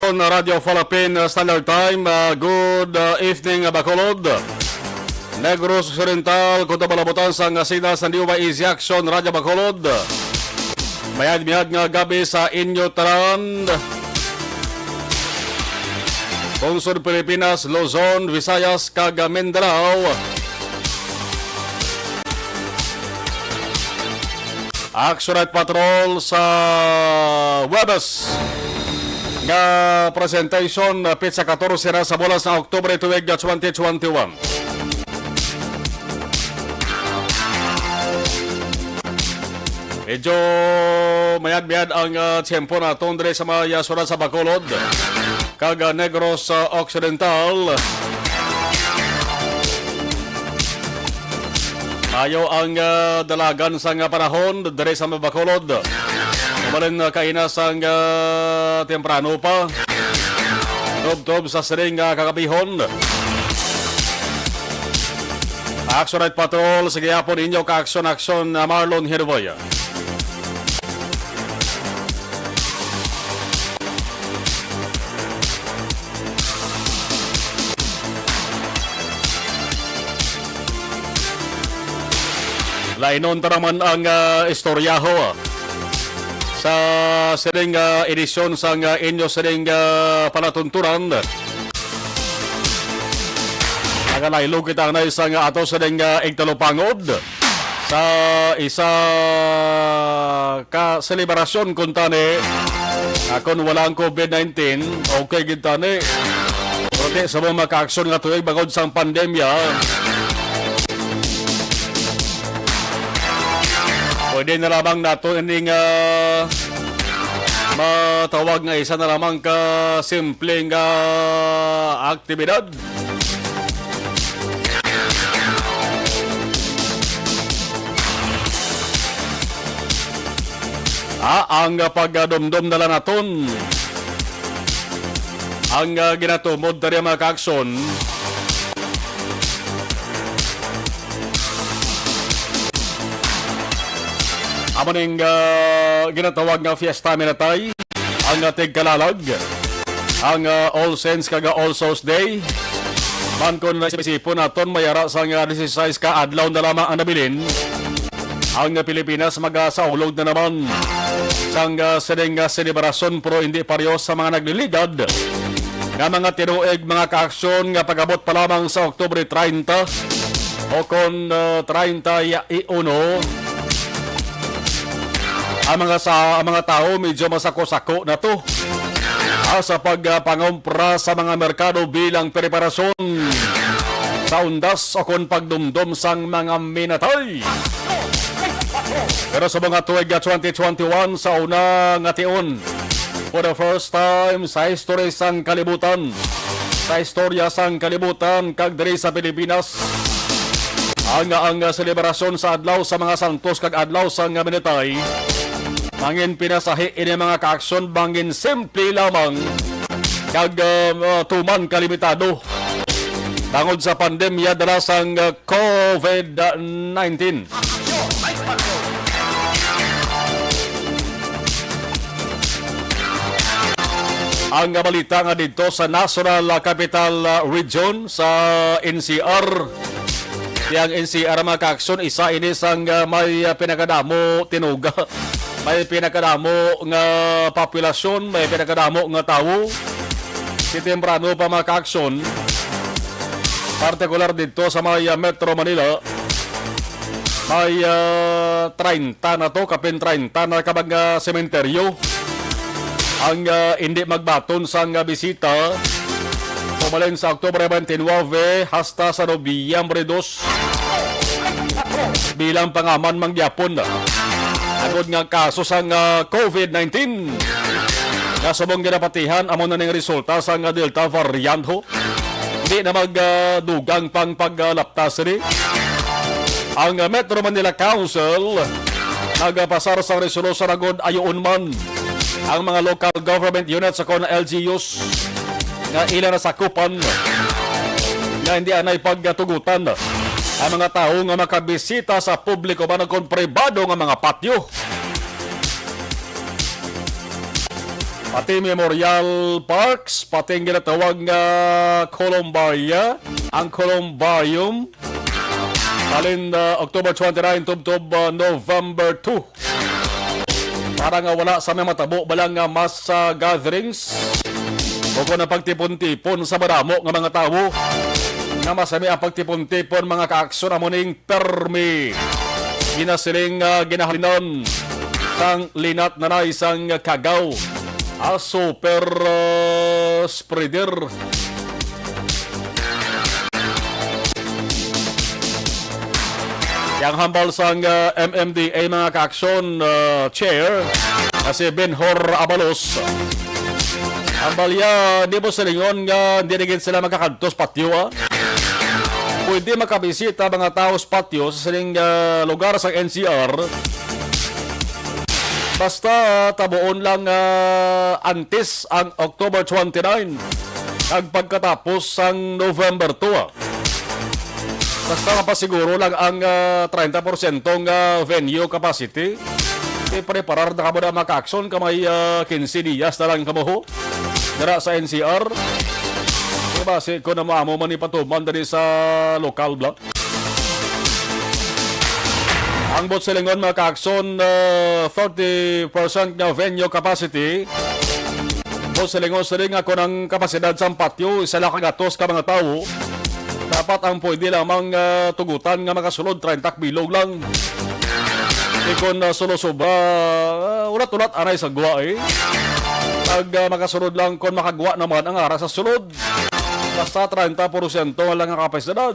on Radio Philippine Standard Time. Good evening, Bacolod. Negros Occidental, kung tabalabutan sa sinas ng Diwa Easy Action, Radyo Bacolod. Mayad-miyad nga gabi sa inyo taran. Pungsod Pilipinas, Luzon, Visayas, kag Mindanao. Action at Patrol sa Webes nga presentation pizza 14 na sa bulan sa Oktubre tuwig 2021. Medyo mayad-mayad ang tiyempo na tundre sa mga surat sa Bacolod kag Negros Occidental. Ayaw ang dalagan sa panahon dire sa Bacolod. Kumalin kainas ang temprano pa. Tob-tob sa siring kakabihon. Action at Patrol, sige po ninyo ka-action Marlon Hirvoy. Lainon taraman ang istoryaho sa siring edisyon sa inyo siring palatunturan. Nagalaylog kita na isang ato siring igtalupangod sa isa ka-selebrasyon kuntani akon walang COVID-19 okay gintani. Pero sa mga maka-aksyon nga tuwing bagod sang pandemya. Pwede na lamang nato ining matawag nga isa na lamang ka simpleng aktibidad. Ang pagdumdum na lang naton ang ginatumod na rin mga ka-aksyon. Amo ning ginatawag nga fiesta minatay, ang tigkalalag, ang All Saints kag All Souls Day. Man kon na isipon naton mayara sa 16 ka adlaw na lamang ang nabilin. Ang Pilipinas magasaulog na naman sang sining selebrasyon pero hindi parehas sa mga nagliligad nga mga tinuig mga ka-aksyon nga pag-abot pa lamang sa Oktubre 30 o kon 31 ang mga tao medyo masako-sako na to sa pagpangumpra sa mga merkado bilang preparasyon sa undas o kung pagdumdum sang mga minatay. Pero sa mga tuwig 2021 sa una nga tion, for the first time sa history sang kalibutan, sa istorya sang kalibutan kag diri sa Pilipinas, ang selebrasyon sa adlaw sa mga santos kag adlaw sa mga minatay mangin pinasahi ini mga ka-aksyon bangin simple lamang kag tuman kalimitado bangod sa pandemya dala sang COVID-19. Ang balita nga dito sa National Capital Region sa NCR. Yang NCR mga ka-aksyon isa ini sang may pinakadamo tinuga. May pinakadamo nga populasyon, may pinakadamo nga tao. Si temprano pa mga ka-aksyon, partikular dito sa mga Metro Manila, may 30 na to, kapin 30 na kabang sementeryo. Ang hindi magbaton sa bisita, pumalin sa Oktubre 29 hasta sa Nobyembre 2 bilang pangaman mangyapon agod nga kaso sa COVID-19 nga subong ginapatihan amo na ning resulta sa Delta variant ho. Hindi na magdugang pang paglaptas rin. Ang Metro Manila Council nagpasar sa resolusyon agod ayoon man ang mga local government units sa LGUs nga ilan na sakupan nga hindi anay pagtugutan ang mga tao nga makabisita sa publiko ba ng pribado nga mga patio. pati Memorial Parks, pati ang ginatawag nga Columbaria, ang Columbarium, alin October 29 tubtob November 2. Para nga wala sa may matabo balang nga mass gatherings o kung na pagtipon-tipon sa maramo nga mga tao nga masami ang pagtipon-tipon mga kaaksyon amuning permi ginasiling ginahalinan sang linat na na isang kagaw a super spreader. Yang hambal sang MMDA mga kaaksyon chair na si Benhor Abalos. Hambal ya, di mo silingon nga hindi naging sila magkakantos patyo. Pwede makabisita mga tao sa patyo sa siling lugar sa NCR. Basta tabuon lang antes ang October 29 ang pagkatapos ang November 2. Basta mapasiguro lang ang 30% venue capacity. I-preparar na kamo na maka-action kamay 15 días na lang kamuho. Dara sa NCR. Base ko na maamo man ipatuman dari sa local block. Ang bot silingon maka-action 30% na venue capacity. Bot silingon siling ako ng kapasidad sa patio. Isa lang kagatos ka mga tao. Dapat ang pwede lamang tugutan nga makasulod 30 bilog lang. Ikon sulusuba, ulat-ulat anay sa gwa Pag makasulod lang kon makagwa naman ang ara sa sulod. Basta 30% lang ang kapasidad.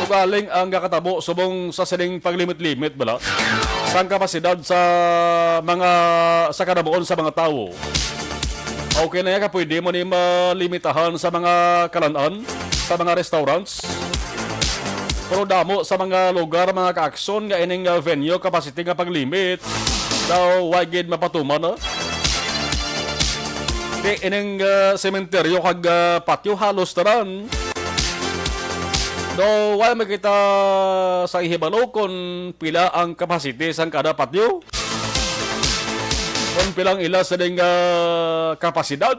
Ugaling ang kakatabo subong sa siling paglimit-limit bala. Sang kapasidad sa mga sa kanabuon sa mga tao. Okay na yan ka pwede mo ni malimitahan sa mga kalanaan, sa mga restaurants. Pero damo sa mga lugar, mga kaaksyon nga ining venue capacity nga paglimit daw wagid mapatuman Di ining sementeryo kag patio halos taran. Do wala makita sa ihibalo kung pila ang capacity sang kada patio. Kung pilang ila sa ding kapasidad.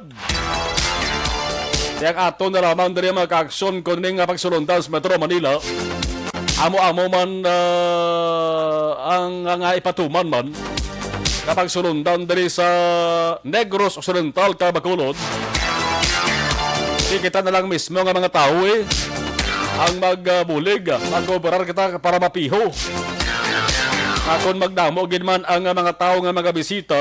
Yang ato na lamang dari mga kaaksyon kung ning pagsulundan sa Metro Manila. Amo-amo man ang ipatuman man kapag sulundan dari sa Negros Occidental, Bacolod. Kita na lang mismo nga mga tao ang magbulig, mag-operar kita para mapiho. Kung magdamo man ang mga tao nga mga bisita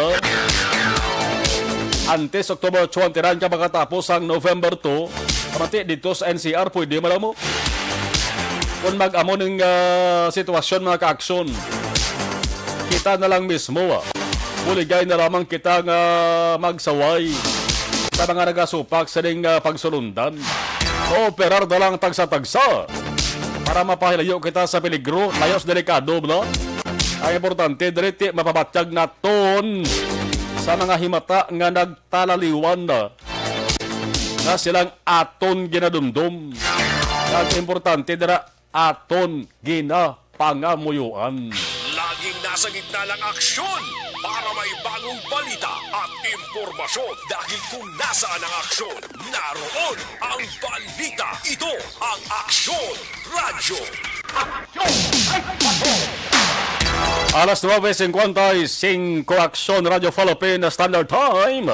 antes October 29 ka makatapos ang November 2 pati dito sa NCR pwede malamo kung mag-amo ng sitwasyon mga kaaksyon kita na lang mismo buligay na lamang kita nga magsaway sa mga nagasupak sa ding pagsulundan operar na lang tagsa-tagsa para mapahilayo kita sa peligro layos delikado bla. Ang importante, diriti mapabatyag na ton sa mga himata nga nagtalaliwan na silang aton ginadumdum. Ang importante, dira aton ginapangamuyuan. Laging nasa gitna ng aksyon para may bagong balita at impormasyon. Dahil kung nasaan ang aksyon, naroon ang balita. Ito ang Aksyon Radio. Alas 9:55 Aksyon Radio Philippine Standard Time.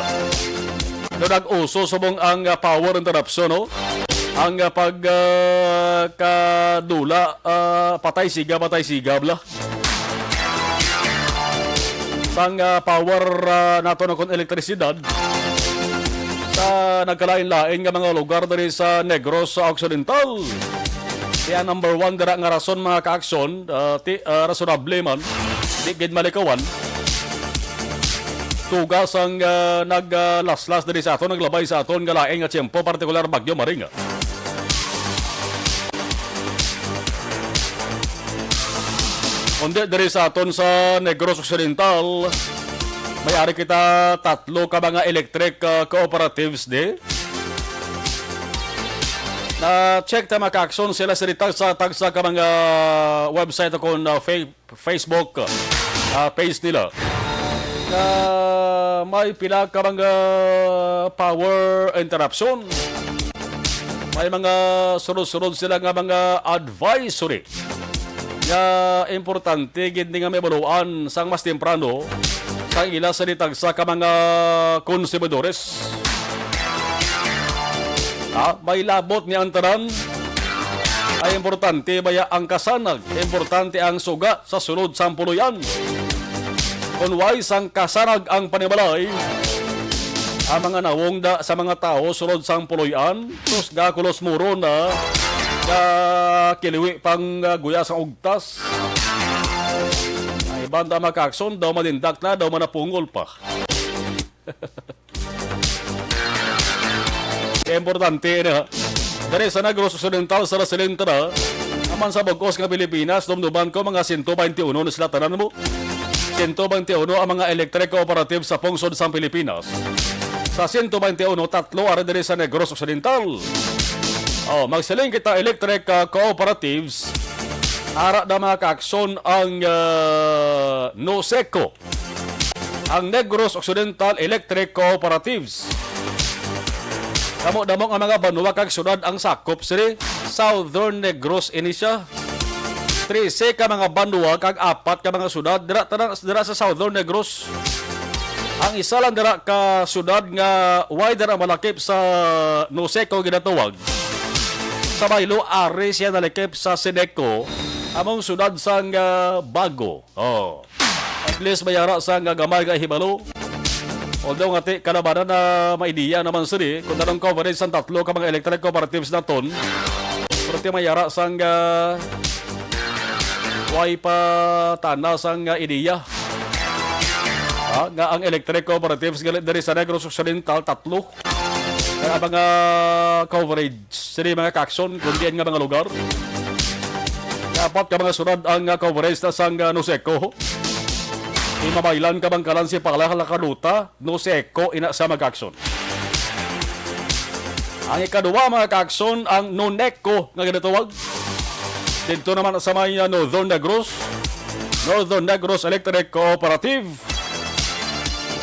No nag-uso subong ang power interruption no. Ang pagkadula patay sigab la. Sang power nato ng elektrisidad sa nagkalain-lain nga mga lugar diri sa Negros Occidental. Kaya number 1 dira nga rason mga kaaksyon, rasonable man, di gid malikawan. Tugas ang naglaslas diri sa aton, naglabay sa aton nga laing nga tiyempo, partikular Bagyo Maring. Kundi diri sa aton sa Negros Occidental, may-ari kita 3 ka mga electric cooperatives na-check ta maka-aksyon sila sa tagsa ka mga website akong Facebook page nila. may pila ka mga power interruption. May mga sunod-sunod sila nga mga advisory nga importante gid nga may baluan sang mas temprano sang ila sa ditagsa ka mga konsumidores. May labot ni antaran ay importante baya ang kasanag, importante ang suga sa sunod sang puluyan. Kung wais ang kasanag ang panibalay, ang mga nawong da sa mga tao sunod sang puluyan, sus gakulos muro na kiliwi pang guya sa ugtas. Ay banda makakson, daw manindak na, daw manapungol pa. Importante na, dari sa Negros Occidental sa Rasilenta na, naman sa Bugos ng Pilipinas, dumduban ko mga 121 na sila tanan mo. 121 ang mga electric cooperative sa pungsod sa Pilipinas. Sa 121, tatlo ari diri sa Negros Occidental. Magsiling kita electric cooperatives. Ara na mga kaaksyon ang NOSECO. Ang Negros Occidental Electric Cooperatives. Damo-damo ang mga banwa kag syudad ang sakop sini. Southern Negros ini siya. 13 ka mga banwa kag 4 ka mga syudad dira sa Southern Negros. Ang isa lang dira ka syudad nga wider ang malakip sa NOSECO ginatawag. Sa Baylo, ari siya nalakip sa Sineco, among syudad sang Bago. At least mayara sang gamay ka hibalo. Although ngati kalabanan na maidiya naman sini, kung tanong coverage sang tatlo ka mga electric cooperatives na ton, pero mayara sang way pa tana sang ideya. Nga ang electric cooperatives dari sa Negros Occidental, tatlo. Kaya mga coverage, sini mga kakson, kundian nga mga lugar. Dapat ka mga sunod ang coverage na sang NOSECO. Imabaylan ka bang kalan si Palakalakaluta, NOSECO, ina sa mga kakson. Ang ikadua mga kakson, ang NONECO nga ginatawag. Dito naman sa may Northern Negros Electric Cooperative.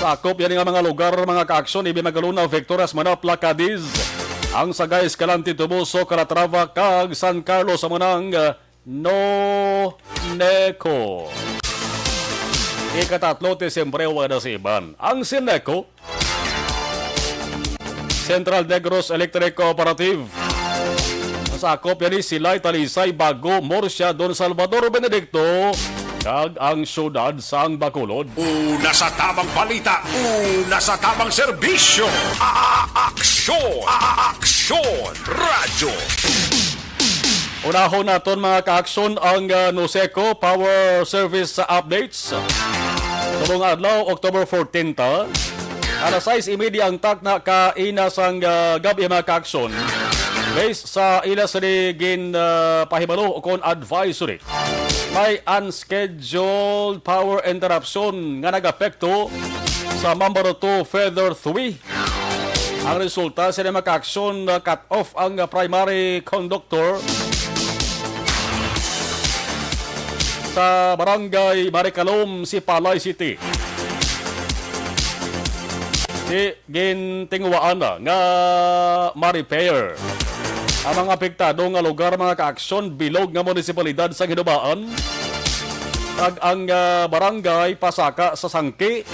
Sakop yan nga mga lugar, mga kaaksyon, Ibimagaluna, Victorias, Manapla, Cadiz, ang Sagay, Escalante, Tubuso, Calatrava, kag San Carlos, sa manang NONECO. Ikatatlo, Disyembre, wala si Iban. Ang Sineco, Central Negros Electric Cooperative. Sakop yan Silay, Talisay, Bago, Murcia, Don Salvador, Benedicto, kag ang syudad sang Bacolod. Una sa tamang balita, una sa tamang serbisyo. Aksyon! Aksyon! Radyo! Unahon naton mga kaaksyon ang NOSECO Power Service Updates. Sabong adlaw, October 14 ta. Alas 6:30 ang takna kaina sang gabi mga kaaksyon. Based sa ila sa gin pahibalo o kon advisory. May unscheduled power interruption nga nag-apekto sa Mambaro 2 Feather 3. Ang resulta sila maka-aksyon cut off ang primary conductor sa Barangay Maricalom, Sipalay City. Di gintingwaan na nga ma-repair ang mga apektado nga lugar mga kaaksyon bilog nga munisipalidad sa Ginubaan. Kag ang barangay Pasaka sa Sangki,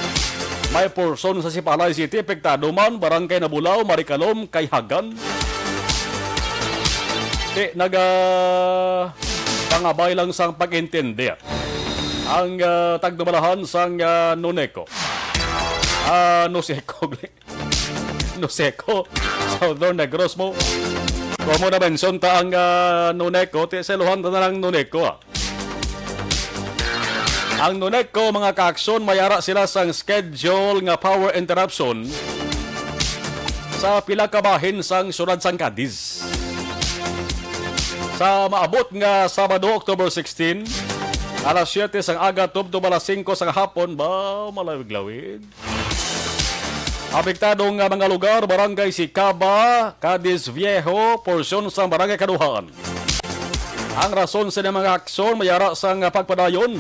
may porson sa Sipalay City apektado man, Barangay Nabulaw, Maricalom, Kayhagan. Di pangabay lang sang pag-intindi ang tagdumalahan sang NONECO. NOSECO, Southern Negros mo. Kung mo na mention ta ang NONECO, seluhan ta na lang NONECO. Ang NONECO, mga kaaksyon, mayara sila sang schedule nga power interruption sa pila ka bahin sang syudad sang Cadiz. Sa maabot nga Sabado, October 16, alas 7 sang aga tubto alas 5 sang hapon, ba malawig-lawig. Apektado nga mga lugar, Barangay Sicaba, Cadiz Viejo, porsyon sa Barangay Kaduhaan. Ang rason sa mga aksyon mayara sang pagpadayon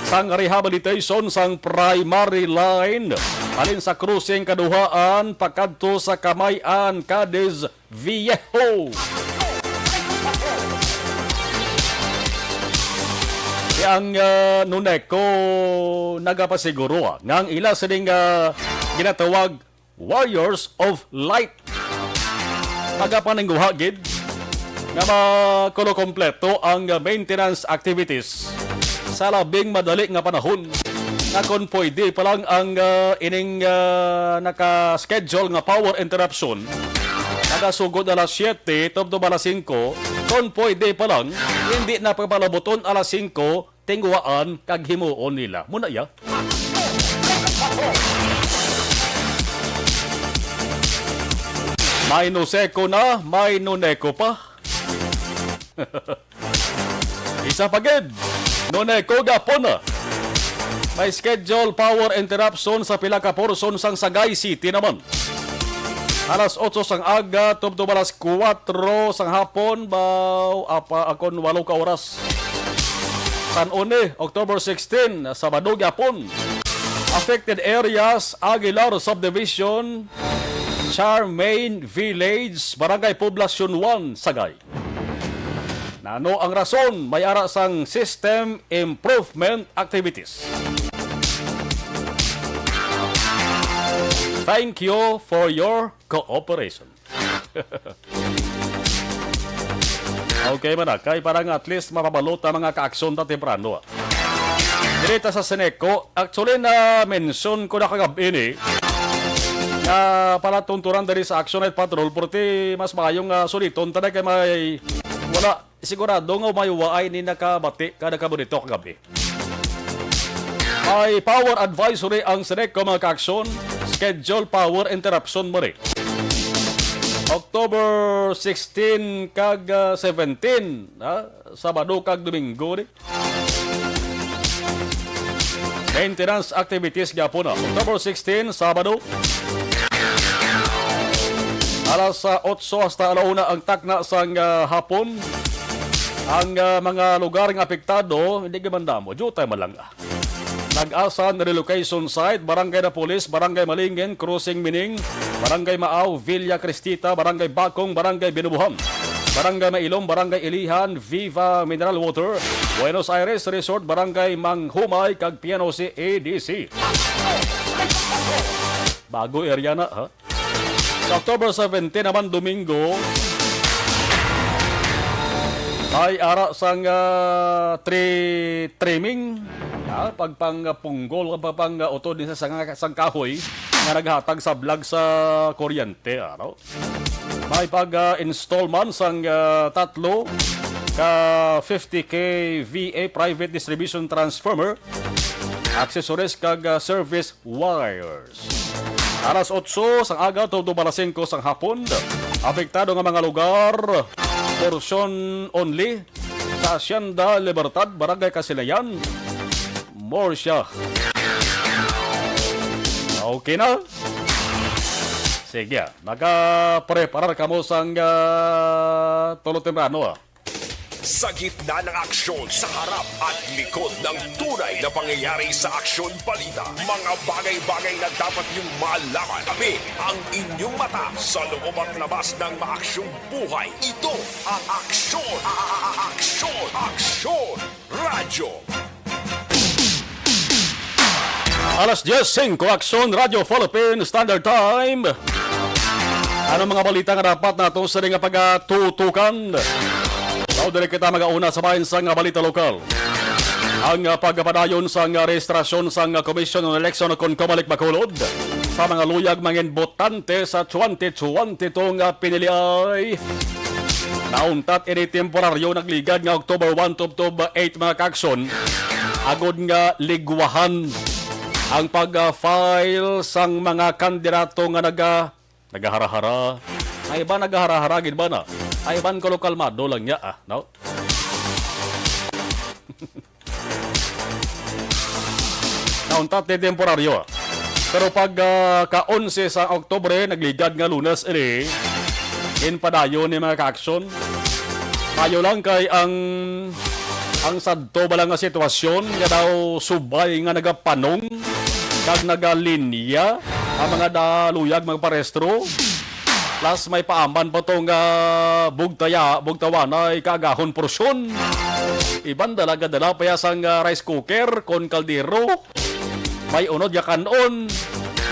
sa sang rehabilitation sang primary line alin sa cruising kaduhaan pakadto sa Kamayan, Cadiz Viejo. Ang Nuneco nagapasiguro nga ang ila sining ginatawag Warriors of Light. Magapaningguha gid nga makulo kompleto ang maintenance activities sa labing madali nga panahon. Nga kung pwede pa lang ang ining naka-schedule nga power interruption nagasugod alas 7 tubto alas 5 kung pwede pa lang hindi na pagpalabuton alas 5 tingguaan kag himuon nila. Muna ya. May nuseko na, may nuneko pa. Isa pagid. Nuneko gapon na. May schedule power interruption sa pila ka portion sang Sagay City naman. Alas 8 sang aga, tubto alas 4 sang hapon, baw apa akon 8 ka oras. San One, October 16, Sabado gapon. Affected areas, Aguilar Subdivision, Charmaine Village, Barangay Poblacion 1, Sagay. Nano ang rason, may ara sang system improvement activities. Thank you for your cooperation. Okay man kay parang at least mapabalota mga kaaksyon ta temprano. Direta sa Seneco, actually na mention ko na kagabi ni na palatunturan dari sa Action at Patrol porque mas maayong suliton tada kay may wala sigurado nga may waay ni nakabati kada kabunito kagabi. May power advisory ang Seneco mga kaaksyon, schedule power interruption mo rin. October 16 kag 17, Sabado kag Domingo ni. Maintenance activities gyapon na. October 16, Sabado. Alas 8 hasta alauna ang takna sang hapon. Ang mga lugar ng apektado, hindi gimandamo, jutay malang. Nag-asan relocation site, Barangay Napolis, Barangay Malingen, Cruising Mining, Barangay Maaw, Villa Cristita, Barangay Bakong, Barangay Binubuhan, Barangay Mailom, Barangay Ilihan, Viva Mineral Water, Buenos Aires Resort, Barangay Manghumay, kag Piano si ADC. Bago area na, ha? Sa October 17 naman, Domingo, ay ara sang trimming, pagpangpunggol, pagpang-utod din sa sang kahoy nga naghatag sa vlog sa kuryente. May pag-install man sang tatlo ka 50 kVA private distribution transformer, accessories kag service wires. Alas 8 sang aga, todo alas 5 sang hapon. Apektado nga mga lugar, portion only sa Hacienda Libertad, Barangay Kasilayan, Morsya. Okay na? Sige, nakapreparar ka mo sang tulo temprano. Sa gitna ng aksyon, sa harap at likod ng tunay na pangyayari sa Aksyon Balita, mga bagay-bagay na dapat niyong malaman. Kami ang inyong mata sa loob at labas ng maaksyong buhay. Ito ang Aksyon! Aksyon! Aksyon! Radyo! Alas 10:05, Aksyon Radio Philippine Standard Time. Ano mga balita nga dapat nato sa nga pagtutukan? Now, dali kita mag-auna sa bayan sa balita lokal. Ang pagpadayon sa rehistrasyon sa Commission on Election kung kumalik makulod sa mga luyag mga botante sa 2022 nga pinili ay nauntat ini temporaryo nagligad nga October 1 to October 8 mga kaksyon. Agod nga ligwahan ang pag-file sang mga kandidato nga nagaharahara. Ay ba nagaharahara gid ba na? Ay ban ko kalmado lang niya no? Nauntat ni temporaryo. Pero pag ka-11 sa Oktubre nagligad nga Lunes ini in padayon ni mga ka-aksyon. Mayo lang kay ang Ang sadto ba lang nga sitwasyon nga daw subay nga nagapanong kag nagalinya ang mga daluyag magparestro. Plus may paaman pa to nga bugtawanay kagahon porsyon. Iban dalaga dala payasang rice cooker kon kaldero. May unod ya kanon.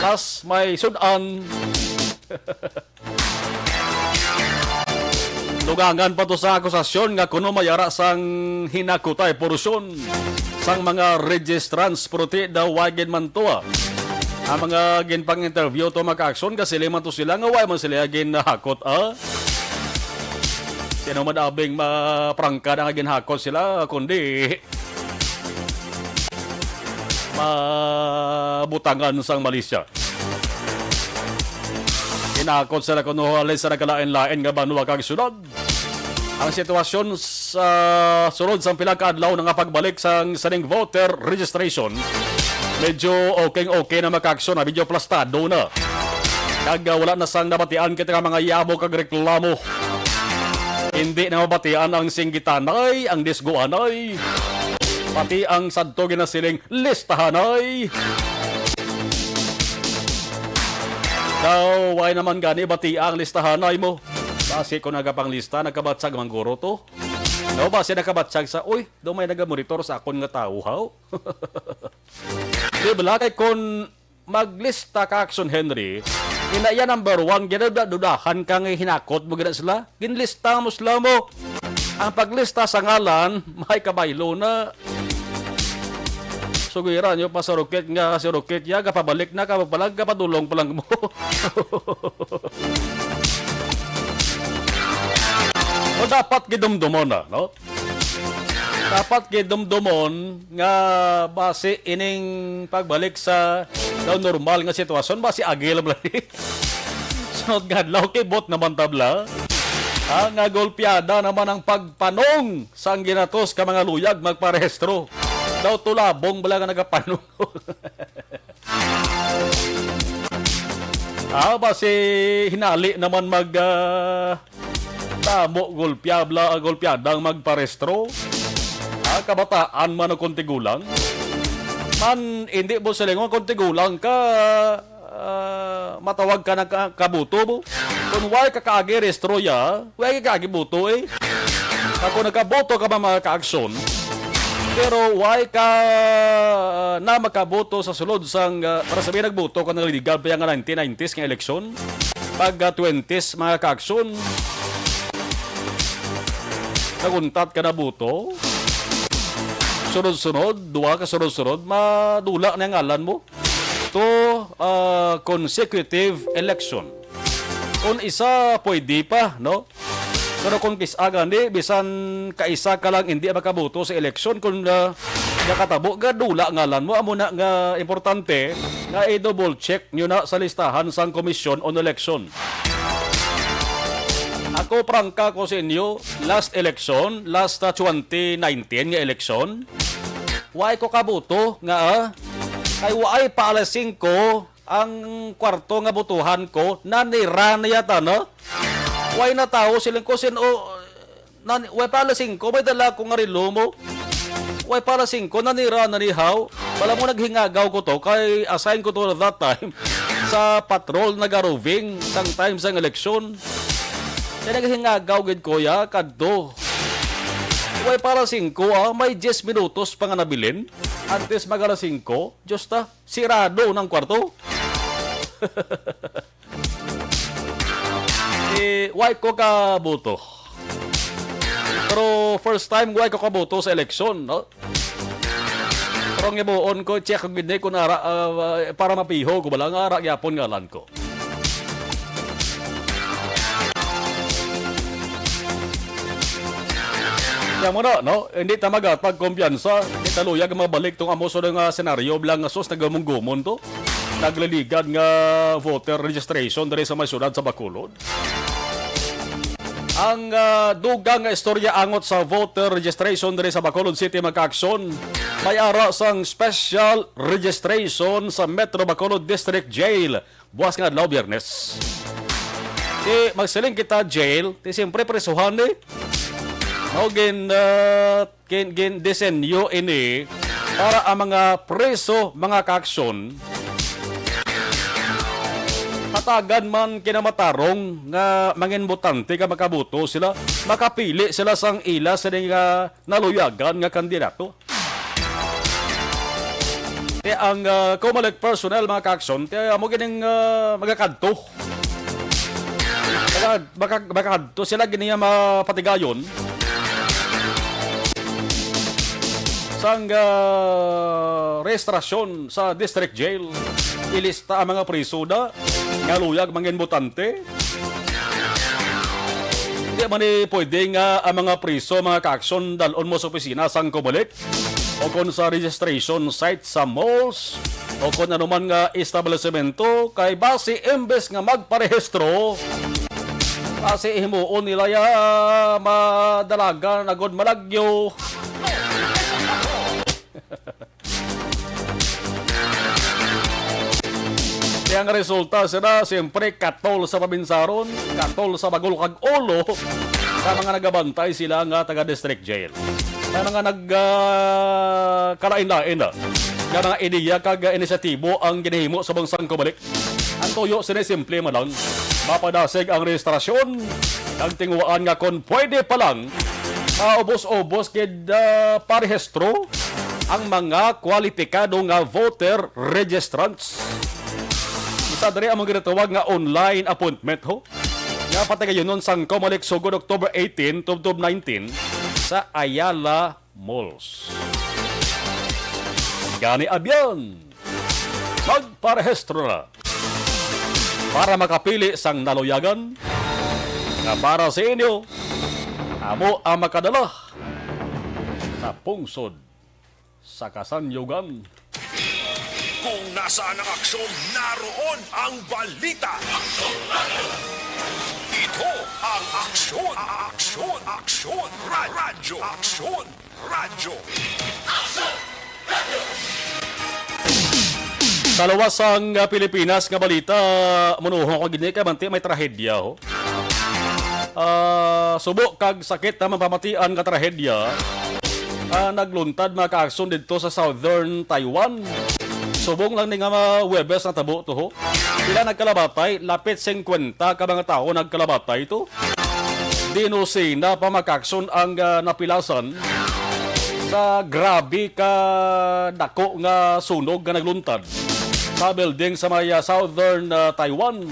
Plus may sudan. Lugangan pa to sa akusasyon nga kuno mayara sang hinakutay porsyon sang mga registrants prote daw wagin man to. Ang mga ginpang interview to maka-aksyon kasi lima to sila nga way man sila ginhakot Sino madabing maprangka na ginhakot sila kundi mabutangan sang Malaysia. Hinakot sila kuno halin sa nagkalain-lain nga banwa kag syudad. Ang sitwasyon sa sunod sang pila ka adlaw nga pagbalik sang saning voter registration medyo okay na makaksyon na medyo plastado na. Kag wala na sang nabatian kita mga yabo kag reklamo. Hindi na mabatian ang singgitanay, ang disguanay, pati ang sadto ginasiling listahanay. Daw, why naman gani bati ang listahanay mo? Basi ko nagapang lista, nagkabatsag mang guro to. Daw, basi nakabatsag sa, uy, daw may nagamonitor sa akon nga tao, haw? Di ba, kay kung maglista ka, Action Henry, inaya number 1, ginadadudahan ka nga hinakot mo gina sila, ginlista mo sila mo. Ang paglista sa ngalan, may kabaylo na. Sugira nyo pa sa roket nga si roket ya kapabalik na kapapalag kapadulong pa lang mo. O dapat gidumdumon na, no? Dapat gidumdumon nga base ining pagbalik sa daw normal nga sitwasyon base agil lang. Sunod nga adlaw kay bot naman tabla. Ang golpiada naman ang pagpanong sang ginatos ka mga luyag magparehistro. Daw tulabong bala nga nagapanong. Base hinali naman tamo golpiadang magparestro. Kabataan man o kontigulang. Man, hindi mo silingon kontigulang ka matawag ka na kabuto mo. Kung why ka kaagi restro ya, why ka kaagi buto eh. Kung nagkabuto ka ba mga ka-aksyon, pero why ka na makaboto sa sulod sang para sabihin nagboto ka ng legal pa yung 1990s ng eleksyon pag 20s mga ka-aksyon naguntat ka na boto sunod-sunod, duwa ka sunod-sunod madula na yung ngalan mo to consecutive election. Kung isa pwede pa, no? Pero kung kisaga ni, bisan kaisa ka lang hindi makaboto sa eleksyon, kung nakatabo, gadula ngalan mo, amo na nga importante, nga i-double check nyo na sa listahan sang Commission on Election. Ako prangka ko sa inyo, last 2019 nga eleksyon, why ko kaboto nga kay why pa alas 5 ang kwarto nga botohan ko, nanira na yata, no? Why na tao silang ko why pala 5 may dala ko nga rilo mo. Why pala 5 nanira nanihaw. Wala mo naghingagaw ko to kay assign ko to that time sa patrol nagaroving sang time sang eleksyon. Kaya naghingagaw gid ko ya kadto. Why para 5 may 10 minutos pa nga nabilin. Antes magala 5, Diyos ta, sirado ng kwarto. Why ko kaboto? Pero first time why ko kaboto sa eleksyon, no? Pero ang ibuon ko, check ang gindi ko na para mapiho ko bala nga ara yapon ngalan ko. Kaya mo na, no? Hindi tamagat pagkumpiyansa, hindi taluyag mabalik tong amoso ng senaryo bilang asos nagamong-gumon to. Nagliligan nga voter registration dali sa may syudad sa Bacolod. Ang dugang nga istorya angot sa voter registration dali sa Bacolod City magka-aksyon, may ara sang special registration sa Metro Bacolod District Jail buwas nga adlaw Biyernes. Magsiling kita jail, siyempre presuhan Mao gin disenyo ini para ang mga preso, mga kaaksyon hatagan man kinamatarong nga mangin botante ka makabuto sila, makapili sila sang ila sa nga naluyagan nga kandidato. Kaya ang Comelec personnel, mga kaaksyon, kaya mo gining magakadto. Makakadto sila giniya mapatigayon sang rehistrasyon sa district jail. Ilista ang mga priso na nga luyag mangin botante. Hindi man pwede nga ang mga priso, mga kaaksyon, dalon mo sa opisina sang Comelec o kung sa registration site sa malls o kung anuman nga establishmento kay base imbes nga magparehistro kasi himuon nila ya madalagan agod malagyo. Kaya ang resulta sila, siyempre, katol sa pabinsaron, katol sa bagol kag ulo, sa mga nagabantay sila nga taga-district jail. Sa mga nagkalain-lain na, nga mga ideya kag inisyatibo ang ginihimo sa bansang Comelec. Ang tuyo, sinisimple man lang, mapadasig ang rehistrasyon, ang tinguwaan nga kung pwede pa lang, maubos-ubos kid parehistro ang mga kwalipikado nga voter registrants. Isa diri ang mga ginatawag nga online appointment ho. Nga patagayon nun sang Comelec sugod October 18 to 19 sa Ayala Malls. Gani abyan, magparehistro na para makapili sang naluyagan nga para sa inyo, amo ang makadala sa pungsod sa Kasanyugan. Kung nasaan ang aksyon, naroon ang balita. Ito ang aksyon. Aksyon. Radyo. Aksyon. Radyo. Sa luwasang Pilipinas nga balita, manuhong ko gini kay manti may trahedya ho. Subok kag sakit na mapamatian nga trahedya. Nagluntad mga kaaksyon dito sa southern Taiwan. Subong lang ni nga Webes na tabo to ho. Sila nagkalabatay, lapit 50 ka mga tao nagkalabatay to. Dinusina pa makakson ang napilasan sa grabe ka dako nga sunog nga nagluntad sa building sa may southern Taiwan.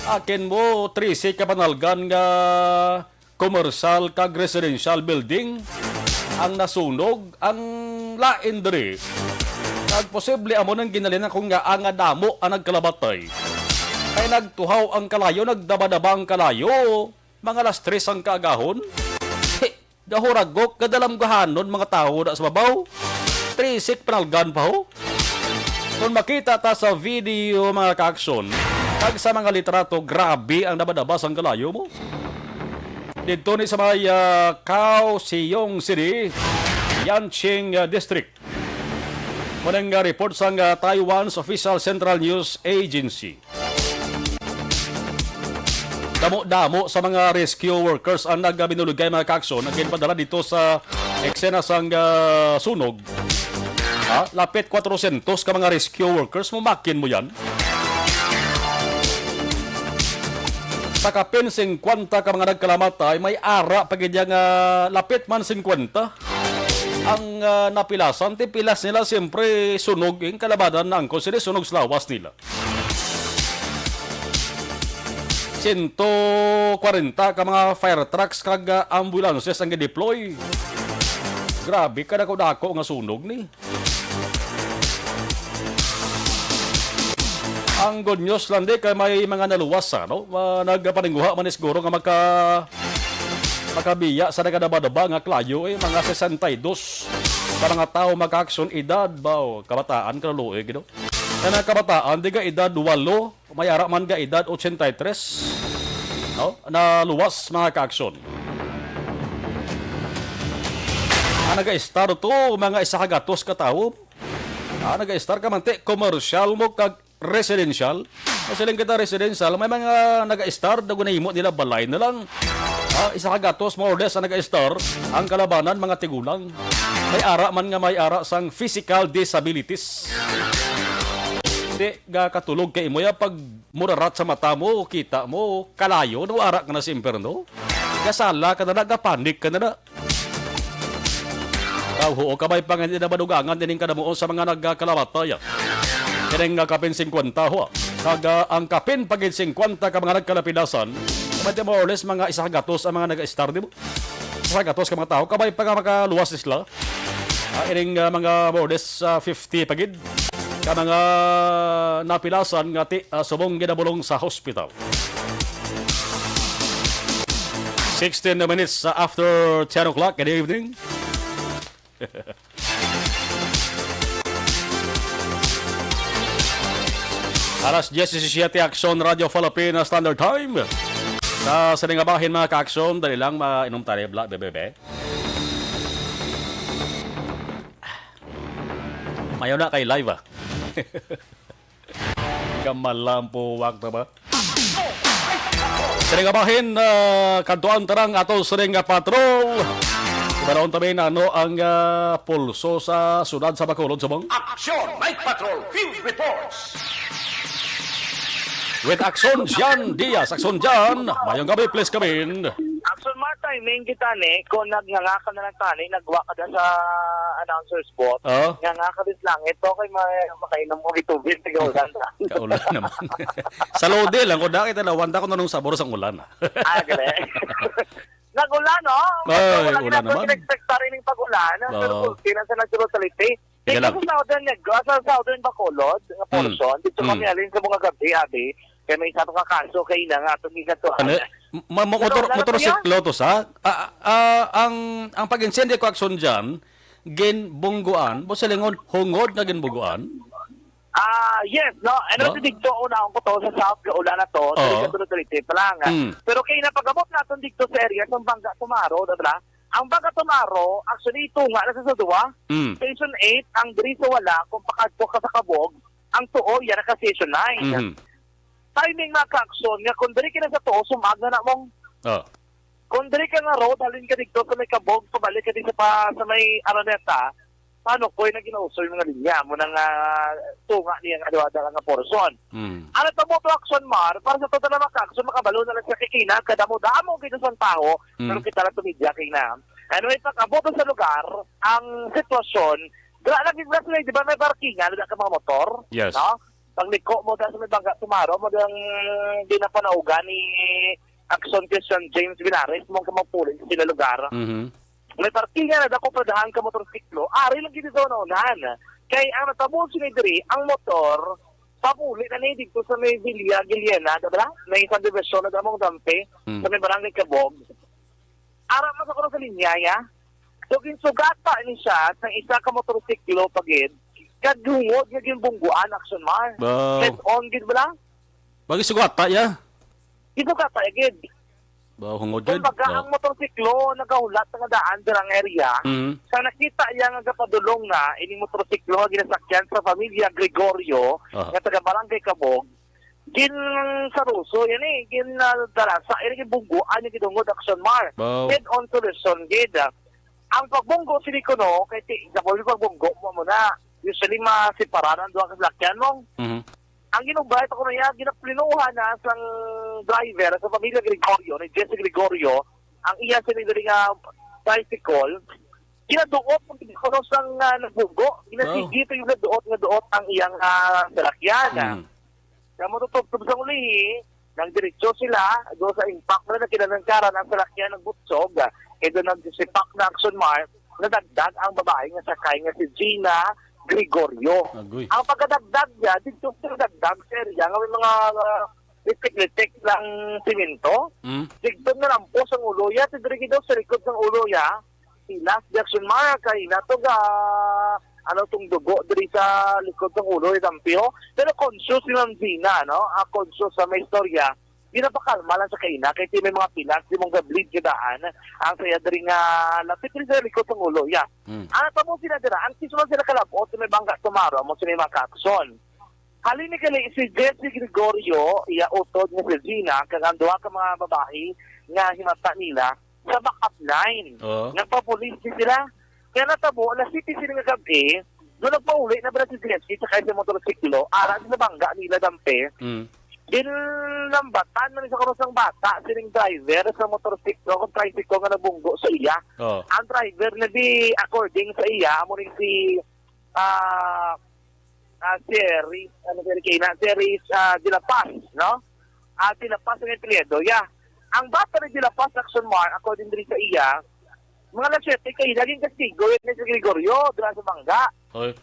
Akin mo 13 ka panalgan nga commercial kag residential building ang nasunog, ang lain diri. Nagposible amo nang ginalina kung nga ang damo ang nagkalabatay. Kay nagtuhaw ang kalayo, nagdabadaba ang kalayo. Mga alas 3 ang kaagahon. Gahuragok, kadalam gahanon mga tao na sa babaw. 3 panalgan pa ho. Kung makita ta sa video mga kaaksyon, kag sa mga litrato, grabe ang dabadabas ang kalayo mo. Dito ni sa may Kaohsiung City, Yanqing District. Munang report sa Taiwan's official Central News Agency. Damo-damo sa mga rescue workers ang nagbinulugay mga kaaksyon ang ginpadala dito sa eksena sang sunog. Lapit 400 ka mga rescue workers, mumakin mo yan. Sa kapin 50 ka mga nagkalamatay, may ara pagidya nga lapit man 50. Ang napilasan, tipilas nila siyempre sunog yung kalabadan na angkol sila, sunog sa lawas nila. 140 ka mga fire trucks kag ambulances ang deploy. Grabe ka dako nga sunog ni. Ang good news lang di kay may mga naluwas no? Nagpaningguha man siguro nga makabiya sa nagadaba-daba nga klayo mga 62 para nga tao mag-action edad ba kabataan kaluoy no. Kana kabataan di ka edad 8, may ara man ga edad 83 no na luwas mga ka-action. Naga-start to mga 100 ka tawo. Naga-start ka man te commercial mo kag residential. Kasi lang kita residential, may mga nag-star na gunahimo nila balay na lang. Isa ka gatos, more or less, na nag-star, ang kalabanan, mga tigulang. May ara man nga may ara sang physical disabilities. Hindi nga katulog kay mo ya pag murarat sa mata mo, kita mo, kalayo, no ara ka na sa imperno. Gasala ka na nagapanik ka na na. Huo ka may pangandi na madugangan dining kadamuon sa mga nagkalabataya. Kining nga kapin 50 ho. Ang kapin pagin 50 ka mga nagkalapidasan, kamay more or less mga isa gatos ang mga nag-star di mo. Isa gatos ka mga tao, kamay pa nga makaluwas sila. Ining mga more or less 50 pagid ka mga napilasan nga ti subong ginabulong sa hospital. 16 minutes after 10 o'clock in the evening. Alas 10:17 Aksyon Radio Filipina Standard Time. Sa saningabahin mga ka-aksyon, dali lang mainom tayo black bebebe. Mayo na kay live Kamalampo wakta ba? Saningabahin, kantuan tarang ato saninga patrol. Ibarawon tabi na ano ang pulso sa sunod sa Bacolod, Subong? Aksyon! Night Patrol Field Reports! With Akson Jan Diaz. Akson Jan, mayong gabi, please come in. Action Marta, main kita ni, kung nagnanga ka na ng tani, nagwa ka na sa announcer's booth, nga ka din lang, ito kay makainom mo itubig, tigawlan na. Kaulan naman. Sa Lode lang, kung nakita na, wanda ko na nung sabor sa ulan. Gale. Nagulan, no? Ay, ulan naman. Expect pa rin yung pag-ulan, pero tinan sa nagsurosalite. Ito sa Southern Bacolod, nga portion, dito kami alin sa mga gabi, abi, kaya may isa ka kaso kay na nga itong ikatuan. Motorsiklo to sa? Ang pag-insendi ko Akson Jan, ginbungguan, bo silingon, hungod na ginbungguan? Yes, no? Ano dito unahon ko to sa South Kaulan na to, sa Tulog-Tulite pa lang. Pero kaya napagabot natin dito sa area ng Bangga Tumaro, diba? Ang Bangga Tumaro, actually ito nga, nasa sa duwa, Station 8, ang diri sa wala, kung pakadto ka sa Kabog, ang tuo, yan naka Station 9. Timing na ka-aksyon, nga kung diri ka na sa tuo, sumag na mong, kung diri ka na road, halin ka dito sa may Kabog, pabalik ka dito sa may Araneta, paano ko na ginauso yung mga linya mo nang tunga niya nga diwada nga porson. Ano ito mo to Akson Mar, para sa total na maka-aksyon, makabalo na lang sa kikina, kadamo-damo kita sa tao, pero kita lang tumidya kina. Anyway, pagkaboto sa lugar, ang sitwasyon, lagi na di ba may parkingan, ka mga motor? Yes. No? Pag liko mo dahil sa may Bangga Tumaro, mo dahil di na panauga ni Akson Christian James Vinares, mong kamapulin sa sila lugar. May parkingan na dako pradahan ka motorsiklo, ari lang gini daw na unahan. Kaya ang natabong sinidiri, ang motor, papuli na na dito sa may Giliana, diba? May isang division na damong dampe, sa may barangay Kabog. Arap na sa kuno sa linya, ya? So, ginsugata ni siya ng isa ka motorsiklo pagid, kadungod nga ginbungguan, Akson Mar. Head on, gid ba lang? Bagi sugata, ya? Ginugata, gid. Hungod Kung baga ang motorsiklo nagahulat nga daan dirang area, sa nakita iya nga gapadulong na ining motorsiklo nga ginasakyan sa pamilya Gregorio nga taga Barangay Kabog, gin saruso yan gin darasa ini gibungguan yung gidungod Akson Mar. Head on to the sun gid. Ang pagbunggo sili ko no kay sa pagbunggo mo muna usually masiparanan duha ka sasakyan mo. Ang ginubay ko na yan, ginaplinuhan na sa driver sa pamilya Gregorio, ni Jesse Gregorio, ang iya sinidiri nga bicycle, ginaduot mo ko sang nagbugo, ginasigito yung naduot ang iyang salakyan. Kaya mo tutugtog sa uli, nang diretsyo sila, doon sa impact na kinanangkaran ang salakyan ng butsog, doon nagsisipak na Akson Mar, nadagdag ang babae nga sakay nga si Gina Gregorio. Ang pagkadagdag niya, dito sa dagdag sa area, nga may mga litik-litik lang simento, dito na lang po sa ulo ya, tidrigi daw sa likod ng ulo ya, sinas Jackson Mara, kay nato tong dugo diri sa likod ng ulo, itampio, pero conscious si Ma'am Gina, no? Conscious sa may istorya, ginapakalma lang sa kaina, kaya may mga pinas, di mong ga-bleed kadaan, ang saya diri nga lapit rin sa likod ng ulo, ya. Ano pa mo sila dira, ang kisunod sila kalabot, may Bangga Tumaro, mo sila mga kakson. Halin ni kali si Jesse Gregorio, iya utod ni Regina, kag ang duha ka mga babae nga himata nila sa backup line. Oo. Nagpapulis din sila. Kaya natabo, alas 7 sila nga gabi, doon nagpauli na ba si Jesse sa kaysa motorsiklo, ara sa bangga nila dampe, dinlambatan na rin sa karusang bata, sining driver sa motorsiklo, kung tricycle nga nabunggo sa iya. Oh. Ang driver na di according sa iya, amo rin si Series De La Paz, no? De La Paz ang empleyado, yeah. Ang bata ni De La Paz, Action Mar, according din sa iya, mga lasyete kayo, naging kastigo yun ni Gregorio, doon sa bangga. Oy.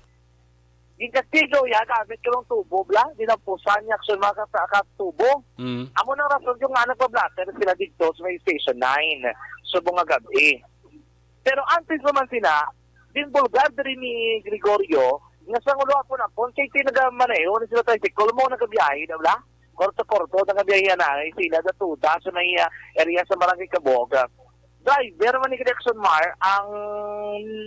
Yung kastigo, yeah, gamit ko ng tubo, bla, dinapusan niya Action Mar tubo. Amo nang rason yung nga nagpa-blatter sila dito sa may Station 9, so mga gabi. Pero antes naman sila, din bulgar rin ni Gregorio, nga sa ngulo ako na po, kaya tinagamaneho na sila tricycle mo nagabiyahe, wala? Korto-korto, nagabiyahe na, sila datuda sa may area sa Barangay Cabog. Driver man ni Action Mar ang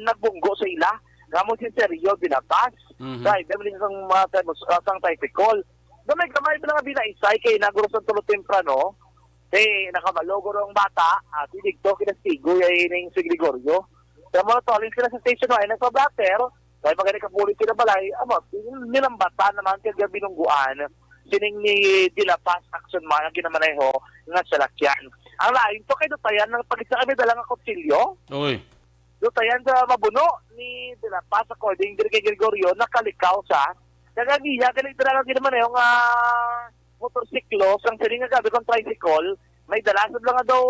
nagbunggo sa ila, nga mo si Sergio De La Paz. Driver man isang tricycle. Gamay-gamay pa na nga binaisay, kaya naguro sa tulo temprano, nakamalogo ng bata, at iligto kinastigo, yung si Gregorio. Kaya mga tolling sila sa Station 9, nagpa-blatter, dahil magaling kapulit sila balay, nilambatan naman kaya binungguan, sining ni De La Paz Action Man ang ginamaneho nga sa lakyan. Ang lain to kay Dutayan, nang pag-isa kami dalang ang kutsilyo, Dutayan sa mabuno ni De La Paz according din kay Gregorio, nakalikaw sa, nagagiya, galing dalang ang ginamaneho nga motorsiklo, sang sining nga gabi kong tricycle, may dalasad lang nga daw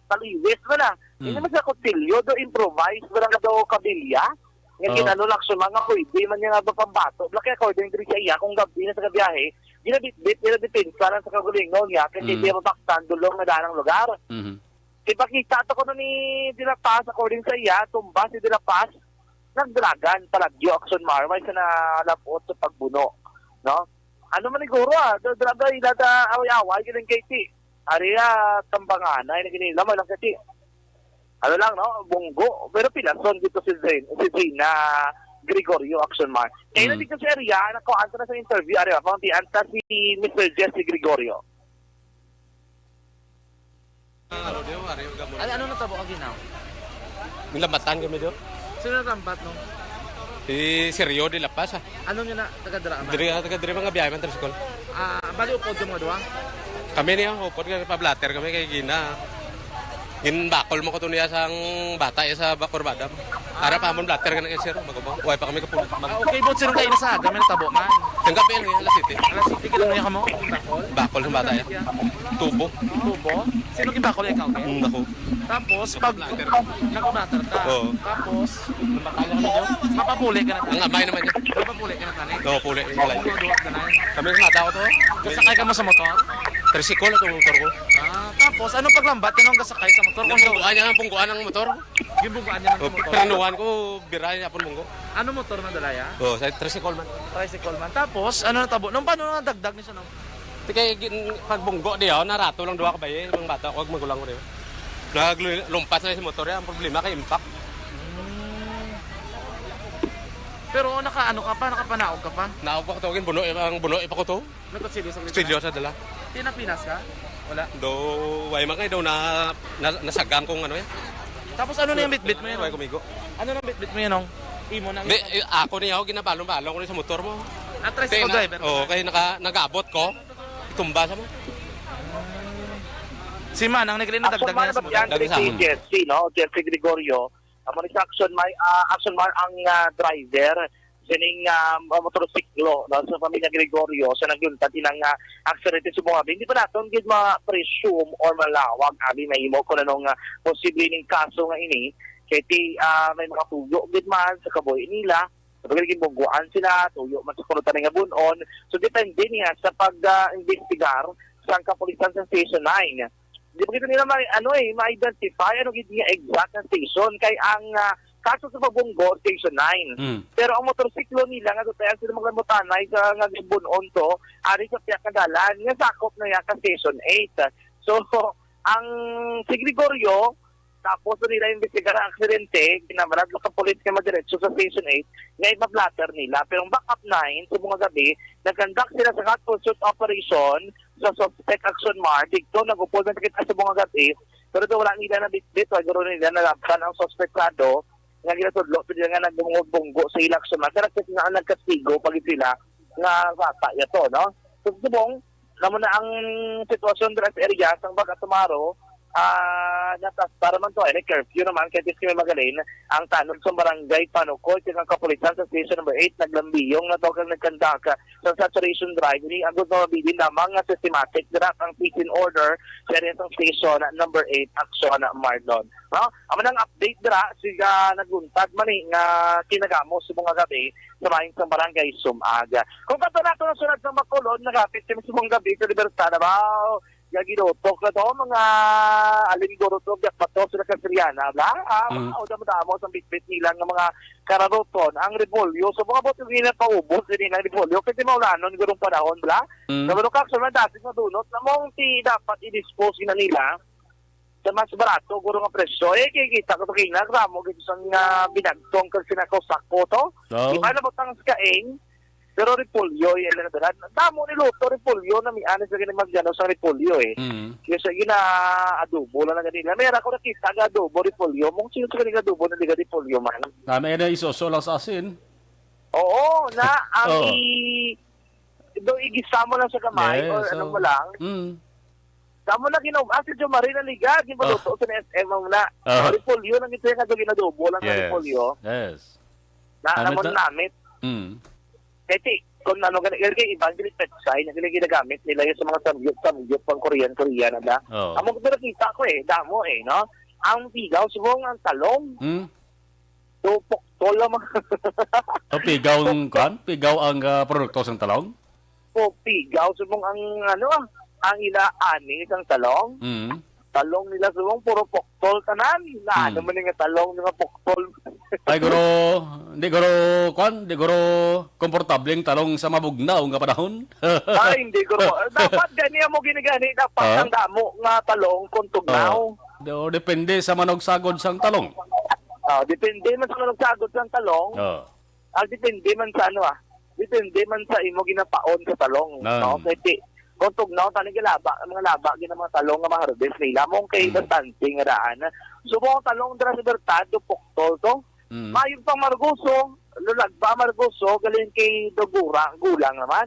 taliwis mo na. Hindi naman sa kutsilyo, do improvise, wala nga daw kabilya. Nga kinanulak sa mga pwede man niya nga ba pambato. Laki according to siya iya, kung gabi na sa kabiyahe, ginabit-bit, ginabit-pinsa lang sa kagulingon niya, kasi hindi mapaktan dulong na danang lugar. Ipakita ito ko na ni De La Paz, according sa iya, tumba si De La Paz, nagdragan palagyo, Action Mar, may sa nalapot sa pagbuno. No? Ano man iguro draga ilada away-away, ginang kaiti. Ariya tambangan, ay naginila mo lang kasi. Ano lang, no? Bunggo. Pero pilason dito si Zina Gregorio Action Mar. Kaya na dito sa area, nakuha na sa interview, ariya, pang tianta si Mr. Jesse Gregorio. Ano natabo ka ginaw? Nilambatan kami doon. Sino natambat no? Si Sergio De La Paz. Ano nyo na taga-drama? Diri mga biyahe man tricycle. Bali upod yung mga duwa? Kami niya, upod kami pa-blatter kami kay Gina. Bakol mo ko to niya sang bata sa Bacorbada. Ara pa amon blatter ka ng sir, magabaw. Uy pa kami kapulit. Okay, bot sino kayo sa aga, may natabo man. Tanggap yan ngayon, alas 7. Alas 7 ka lang niya ka mo? Bakol? Bakol sa bata yan. Tubo. Tubo? Sino kibakol ikaw kayo? Ako. Tapos, pag nag-blatter ka, Oo. tapos, mapapuli ka na tayo. Ang amay naman yan. Mapapuli ka na tayo. Oo, puli. Duwag ka na. Kami sa mata ko to. Kasakay ka mo sa motor? Tricycle at motor ko. Tapos, anong paglambat? Anong kasakay sa motor? Pungguan niya ang pungguan ng motor. Yung bugaan niya ng motor? Pinanuhan ko, birahin niya pong munggo. Ano motor na dalaya? Oo, sa tricycle man. Tricycle man. Tapos, ano natabo? Nung paano nadagdag niya siya nung? Kaya pag bunggo diyo, narato lang duwa ka ba eh, mga bata, huwag magulang ko diyo. Naglumpas na yung motor yan, ang problema kay impact. Pero nakaano ka pa, nakapanaog ka pa? Naog pa ko tawagin, ang buno ipa ko to. Nagkotsilyo sa Studio sa dala. Tinapinas ka? Wala. Do, way mga daw nasagang kong ano yan. Tapos ano na yung bitbit mo yan? Way kumigo. Ano na bitbit mo yan, nung? Imo na. Ako niya, ginabalong-balong ko rin sa motor mo. Tricycle driver? Oo, kaya nag-abot ko. Tumba sa mo. Si Manang, nagkali na dagdag niya sa motor. Dagdag sa Si Jesse, no? Jesse Gregorio. Amo ni Action Mar ang driver sining motorsiklo no sa pamilya Gregorio sa nagyuntad inang aksidente sa mga hindi pa naton gid ma-presume or malawag abi mahimo ko nanong posible ning kaso nga ini kay may mga tuyo gid man sa kaboy nila pagiging bungguan sila tuyo man sa kulutan nga bunon so depende niya sa pag-investigar sa kapulisan sa Station 9. Di ba kita nila ma-identify ano gid niya exact na station kay ang kaso sa Pabunggo, Station 9. Pero ang motorsiklo nila nga tayo sila maglamutanay sa nga gibunon to ari sa piyak nga dalan nga sakop na ya ka Station 8. So ang si Gregorio tapos nila investigar ang aksidente, ginabalad lang ka pulis nga madiretso sa Station 8 nga ipa-blatter nila. Pero ang backup 9 sa mga gabi, nag-conduct sila sa hot pursuit operation sa Suspect Action Mart. Dito, nag-upol na sakit sa mga gabi. Pero doon wala nila na bitbit. Wala nila nalabsan ang suspektado. Nga ginatudlo, pwede nga nagbunggo sa ilang action mart. Pero kasi nga nagkastigo pag sila nga rata ito, no? So, subong, naman na ang sitwasyon dito sa area, sang baga tomorrow, natas para man to ay curfew naman kay Tiskime Magalin ang tanong sa barangay Panukoy ng kapulisan sa station number 8 naglambiyong na to kang nagkandak sa saturation drive ni agud na mabili lamang nga systematic dira ang peace in order sa area ng station number 8 aksyon Marlon. No? Amo nang update dira siga naguntad man nga kinagamo sa mga gabi sa maing sa barangay Sumaga. Kung kato nato na sunod sa Bacolod nagapit kami sa mga gabi sa Libertad ba ginutok na to, mga alinguro to, yakpato sila sa Siriana, bla, o damo-damo sa bitbit nila ng mga kararoton, ang repolyo, so mga boto nila paubos, din ang repolyo, kasi maulanon, gurong panahon, bla, naman ka, so dating madunot, na mong dapat i-dispose na nila, sa mas barato, gurong ang presyo, kikita ko ito kinagramo, gito sa binagtong kasi sinakosako to, iba na botang skaing, pero repolyo, yan lang na damo ni Luto, repolyo, na may anis na ganun magyano sa repolyo Yung sa gina-adobo lang na ganila. Mayroon ako nakita nga adobo, repolyo. Mong sino sa ganun adobo na liga repolyo man? May na isoso lang sa asin. Oo, na ang igisa mo lang sa kamay, or ano mo lang. Damo na ginawa, si Jo Marie na liga, gibaluto sa SM ang na. Repolyo, nang ito yung ginadobo lang sa repolyo. Yes. Na namon namit. Kasi kung ano ganito, ibang petsay na ginagamit nila yung sa mga samgyup pang Korean na. Among nakita ko damo no? Ang pigaw, subong ang talong. So, poktol lang Pigaw ng kan? Pigaw ang produkto ng talong? O, pigaw, subong ang ang inaani ng talong. Talong nila subong, puro poktol tanan. Ano man yung talong ng poktol. Ay, hindi guro komportableng talong sa mabugnaw nga panahon. Ay, hindi guro. Dapat ganyan mo ginigani, dapat ang damo nga talong kung tugnaw. Depende sa manog sagod sang talong. Depende man sa manog sagod sang talong. Depende man sa depende man sa imo ginapaon sa talong. No? Kasi kung tugnaw, tanig mga laba, mga talong nga maharvest nila. Mong kay bastante nga daan. So, mga talong dira sa Libertad, poktol to. Mayroon pang marguso, lulagba marguso, galing kay gulang naman.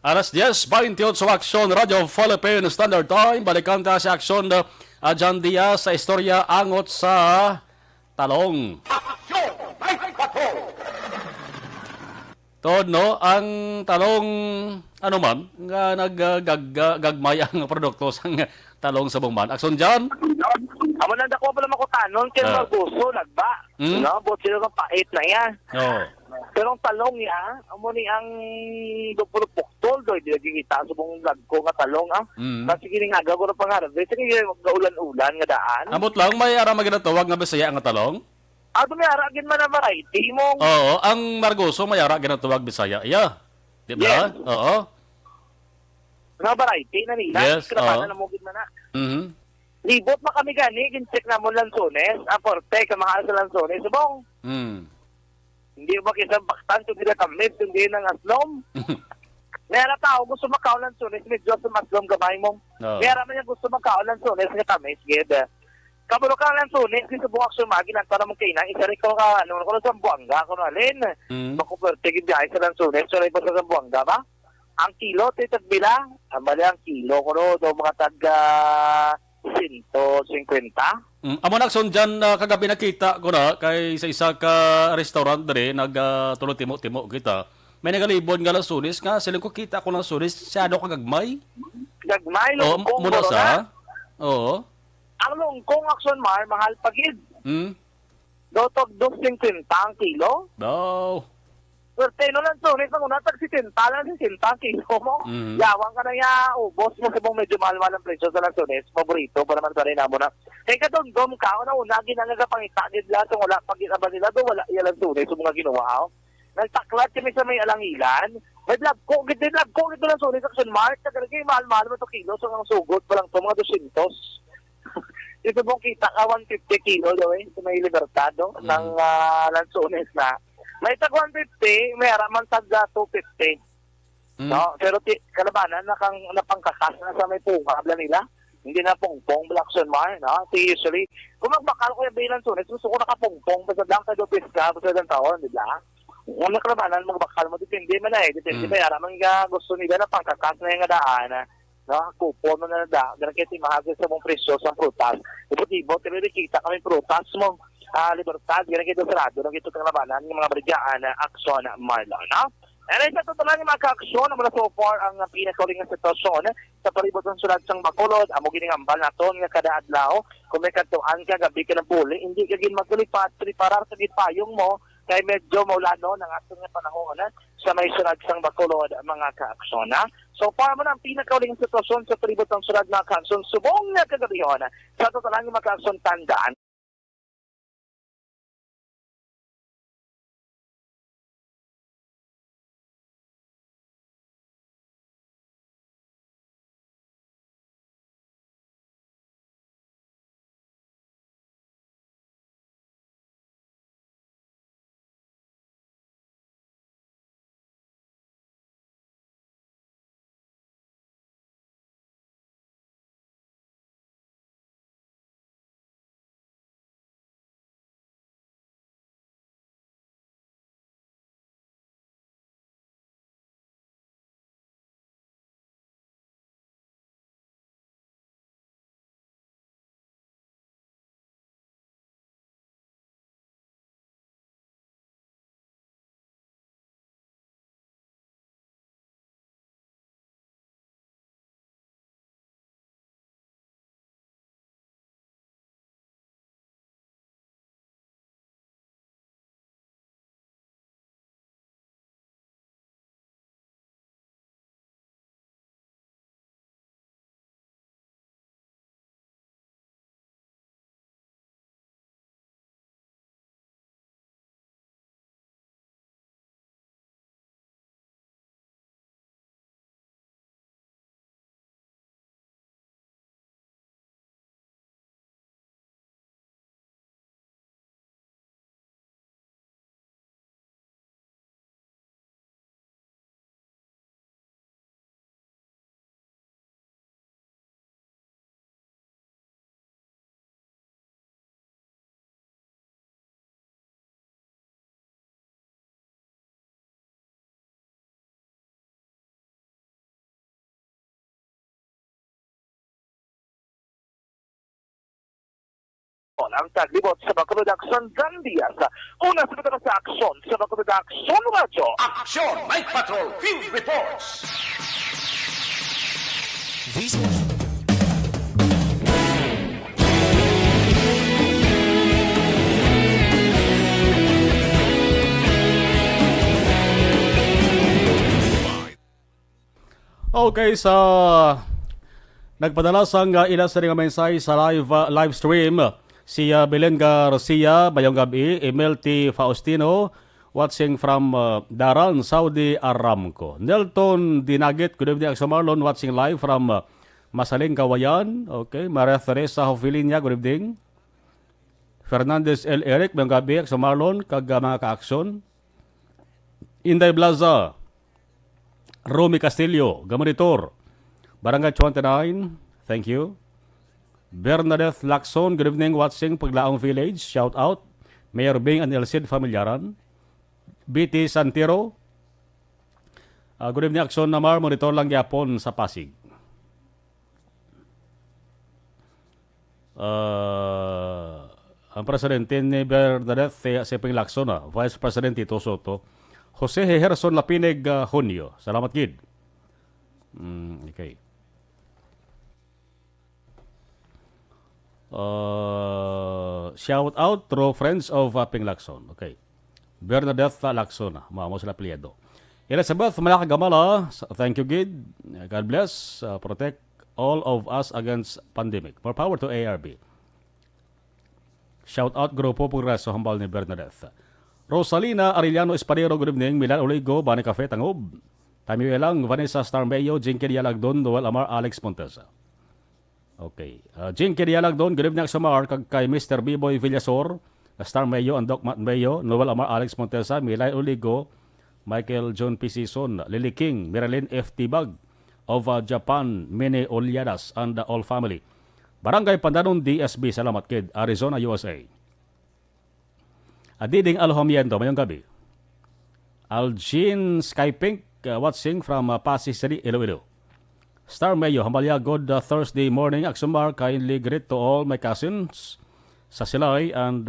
Alas 10:28 sa Aksyon Radio Philippine Standard Time. Balikan tayo sa Aksyon Jan Diaz sa istorya angot sa talong. No, ang talong ano man nga naggagmay ang produkto sang talong sa bungman. Aksyon dyan? Amo nang dako pala makutanon kay marguso lagba. No, bot sila ng pait na yan. Pero ang talong niya, amo ni ang puro poktol do, di kita subong lagko nga talong Kasi kini nga gagawon pang-harvest, sige gaulan-ulan nga daan. Amot lang may ara maginatawag nga Bisaya nga talong. Mayara gin man na variety mo. Oo, ang margoso mayara ginatawag Bisaya. Di ba? Yes. Oo. Nga variety na nila. Yes, na mo gid man na. Libot pa kami gani, gin-check na mo lansones. Aporte, kamahal sa lansones. Subong. Hindi ba kisang baktan, kundi na kamit, kundi ng aslom. Mayara tao gusto makaon lansones, medyo sa maslom gamay mo. Mayara man yung gusto makaon lansones, nga tamis, gid. Kabalo ka lang sunis, sa buwak sumagi, nagtara mong kainan, isa rin ko ka, ano ko lang sa buwangga, kung alin. Makuperte, gibiyay sa lang sunis, so rin pa sa buwangga ba? Ang kilo, titagbila, ang bali ang kilo ko do mga tagga 150. Amo nakson dyan, kagabi nakita ko na, kay sa isa ka restaurant dere, nagtulo timo-timo kita. May nagalibon nga lang sunis nga, silang ko kita ko ng sunis, siyado kagagmay. Gagmay, lungkong, muna sa? Oo. Ang lungkong Action Mar, mahal pagid. Dotog 250 ang kilo. Pero no lang to, nito muna tag 70 lang 70 ang kilo mo. Yawang ka na ubos mo sa medyo mahal-mahal ang presyo sa lansones. Paborito pa naman sa rin mo na. Kaya katundom ka, una ginangagapangita nila, so wala pag-itaba nila, do wala ilang lansones, so mga ginawa. Nagtaklat kami sa may alangilan. May lagko ito lansones Action Mar. Tagalagay, mahal-mahal mo ito kilo, so ang sugot pa lang ito, mga 200. Ito mong kita ka 150 kilo sa may Libertado ng lansones na. May tag 150, may haraman tag 250. No, pero kalabanan napangkakas na sa may pungkabla nila. Hindi na pongpong Blackson Mar, no? Usually, kung magbakal ko yung bilang sunis, gusto ko nakapongpong, basta lang ka dupis ka, basta lang taon, di ba? Kung nakalabanan, magbakal mo, depende man eh. Depende ba, haraman nga gusto nila na pangkakas na yung daan, no? Kupon mo na da, ganun kaya timahagin sa mong presyo sa prutas. Ibo-ibo, tinirikita kami prutas mo, libertad, ganun kaya sarado, nang ito kalabanan, yung mga brigyaan na aksyon na Marlon, no? And sa totoo yung mga ka-aksyon, mula so far ang pinakaling ng sitwasyon sa palibot ng sulat sang Bacolod, amo giningambal naton nga kada adlaw, kung may katuan ka, gabi ka ng puli, hindi ka gin magtulipat, preparar sa gitpayong mo, kay medyo maulano ng atong nga panahon sa may sulat sang Bacolod, mga ka-aksyon. So far mo na ang pinakaling sitwasyon sa palibot ng sulat mga ka-aksyon, subong nga kagabihon, sa totoo yung mga ka-aksyon tandaan, ang taglibot sa Bacolod Action Gandia sa una sa aksyon sa Bacolod Action Radyo. Aksyon! Night Patrol Field Reports! Okay, sa nagpadala sang ilas ring mensahe sa live stream si Belen Garcia bayong gabi, MLT Faustino watching from Daran, Saudi Aramco. Nelton Dinagit, good evening sa Marlon watching live from Masaling Kawayan. Okay, Maria Teresa Hofilinia, good evening. Fernandez L. Eric bayong gabi sa Marlon kag mga ka-aksyon. Inday Blaza, Romy Castillo, Gamonitor, Barangay 29, thank you. Bernadette Lacson, good evening, watching Paglaong Village, shout out. Mayor Bing and Elcid Familyaran. BT Santiro, good evening, Aksyon Namar, monitor lang yapon sa Pasig. Ang presidente ni Bernadette Seping Lacson, Vice President Tito Soto, Jose Herson Lapinig Junio. Salamat, Gid. Okay. Shout out to friends of Ping Lacson. Okay. Bernadette Lacson. Mamo sila pliedo. Elizabeth Malakagamala. Thank you, Gid. God bless. Protect all of us against pandemic. More power to ARB. Shout out Grupo Progreso hambal ni Bernadette. Rosalina Arellano Espadero, good evening. Milan Oligo, Bani Cafe, Tangob. Tami Elang, Vanessa Starmeyo, Jinky Dialagdon, Noel Amar, Alex Montesa. Okay. Jinky Dialagdon, good evening sa Mar, kag kay Mr. B-Boy Villasor, Star Mayo and Doc Matt Mayo, Noel Amar, Alex Montesa, Milay Uligo, Michael John P. Sison, Lily King, Marilyn F. Tibag of Japan, Mene Olyadas, and the all family. Barangay Pandanon, DSB, salamat kid, Arizona, USA. Adiding Alhomiento, mayong gabi. Algin Skypink, watching from Pasig City, Iloilo. Star Mayo, Hambalya, good Thursday morning. Aksumar, kindly greet to all my cousins sa Silay and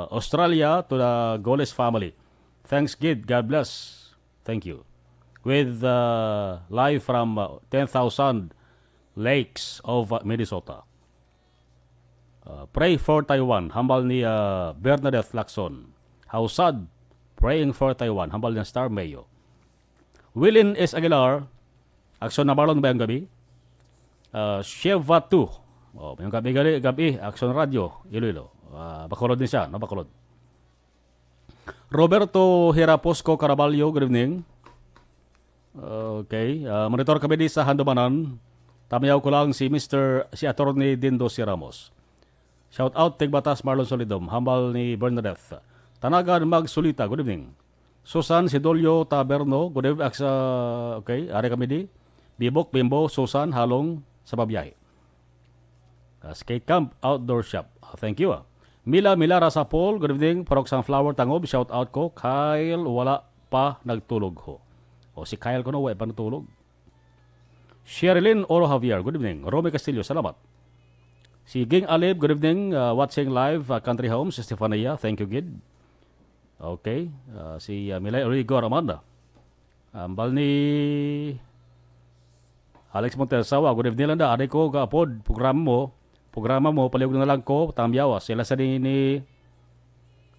Australia to the Goles family. Thanks, kid. God bless. Thank you. With live from 10,000 lakes of Minnesota. Pray for Taiwan. Hambal ni Bernadette Lacson. How sad. Praying for Taiwan. Hambal ni Star Mayo. Willin S. Aguilar. Aksyon na balon ba yung gabi? Sheva 2. Yung gabi. Aksyon Radio. Iloilo. Bacolod din siya. No, Bacolod. Roberto Hiraposco Caraballo. Good evening. Okay. Monitor kami di sa Handumanan. Tamayaw ko lang si Atty. Dindo C. Ramos. Shout out Tigbatas Marlon Solidom. Hambal ni Bernadette. Tanagan Magsulita. Good evening. Susan Sidolio Taberno. Good evening. Okay. Ari kami di. Bibok, Bimbo, Susan, Halong sa babiyahe. Skate Camp Outdoor Shop. Thank you. Mila Rasa Paul. Good evening. Parok Sunflower Tangob. Shout out ko. Kyle wala pa nagtulog ho. Si Kyle ko na wala pa nagtulog. Sherilyn Oro Javier. Good evening. Romy Castillo. Salamat. Si Ging Alib, good evening, watching live Country Homes, Stefania, thank you, Gid. Okay, si Milay Rigor Amanda. Ambal ni Alex Montesawa, good evening lang da, aday ko kaapod, programa mo, paliwag na lang ko, tamyawa, sila sa ni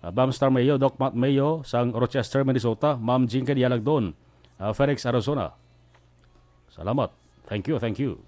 Bam Star Mayo, Doc Matt Mayo, sang Rochester, Minnesota, Ma'am Jinka Dialagdon, Felix, Arizona. Salamat, thank you, thank you.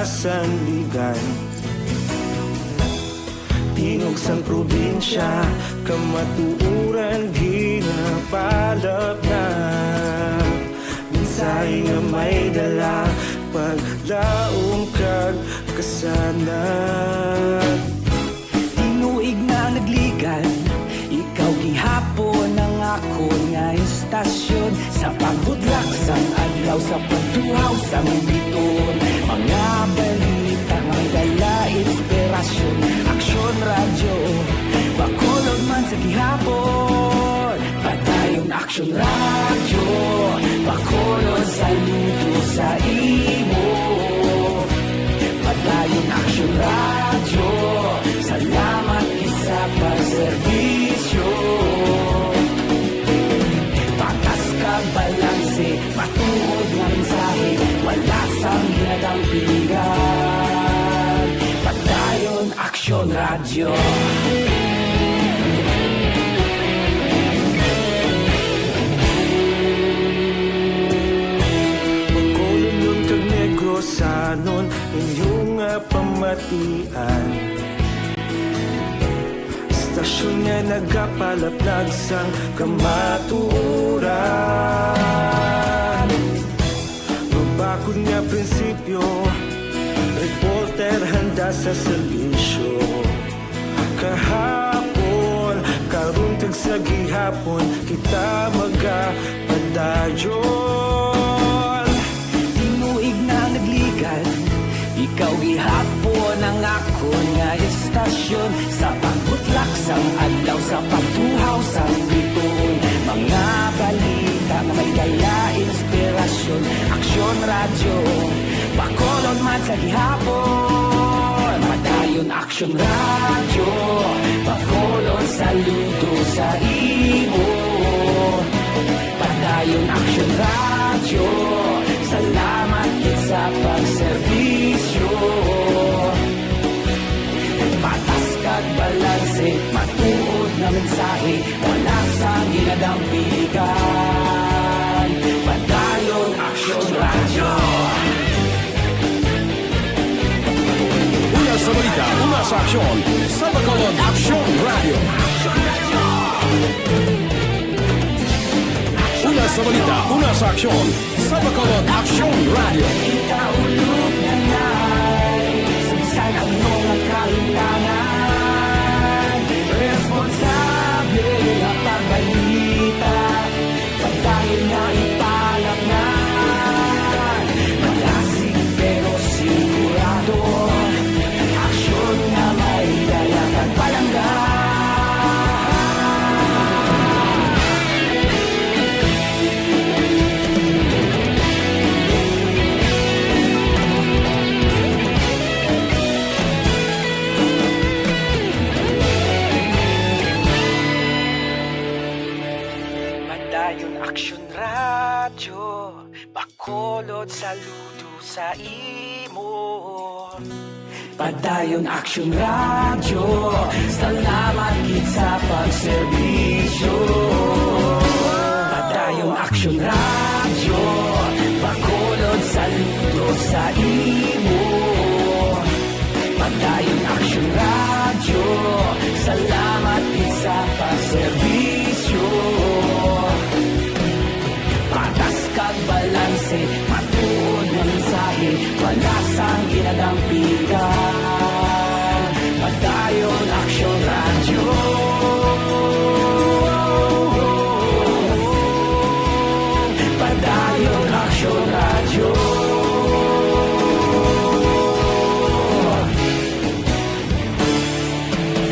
Sandigan Tingog sang probinsya Kamatuuran ginapalap na Minsay nga may dala Paglaong kag kasanat Tinuig na nagligan Ikaw gihapon ang ako nga istasyon Sa pagbudlak sang adlaw Sa pagtuhaw sang biton Mga balita may dala inspirasyon Aksyon radyo Bacolod man sa gihapon Padayon aksyon radyo Bacolod saludo sa imo Padayon aksyon radyo Salamat isa pagserbisyo Patas ka balanse Matuod nga mensahe Wala sang ginadang piligan Padayon aksyon radyo Pagkulong kag Negrosanon Inyong pamatian Stasyon nga nagapalaplag sang kamaturan Babakod nga prinsipyo Reporter handa sa serbisyo Kahapon, karuntag sa gihapon Kita magapadayon Tinuig na nagligan Ikaw gihapon ang ako nga istasyon Sa pagbutlak sang adlaw Sa pagtuhaw sang biton Mga balita na may dala inspirasyon Aksyon radyo Bacolod man sa gihapon Padayon aksyon radyo Bacolod saludo sa imo Padayon aksyon Action Radio, salamat kit sa pagserbisyo. Patas kag balanse, matuod na mensahe, wala sa ginadampigan. Padayon Action Radio. Una sa balita, una sa aksyon. Sa Bacolod Action Radio. Una sa balita, una sa aksyon. Sa Bacolod Action Radio. Ikaulog na na'y Sinsan ang mga kahintangan. Responsable na pagbalita, pagdahil na ipalaknan. Malasig pero sigurado, aksyon na may dalang at palanggan. Madayon Action Radio, Bacolod saludo sa imo. Padayon Action Radio, salamat kit sa pagserbisyo. Padayon Action Radio, Bacolod saludo sa imo. Padayon Action Radio, salamat kit sa pagserbisyo. Patas kag balanse, matuod na mensahe, wala sang ginadampigan. Padayon Action Radio. Padayon Action Radio.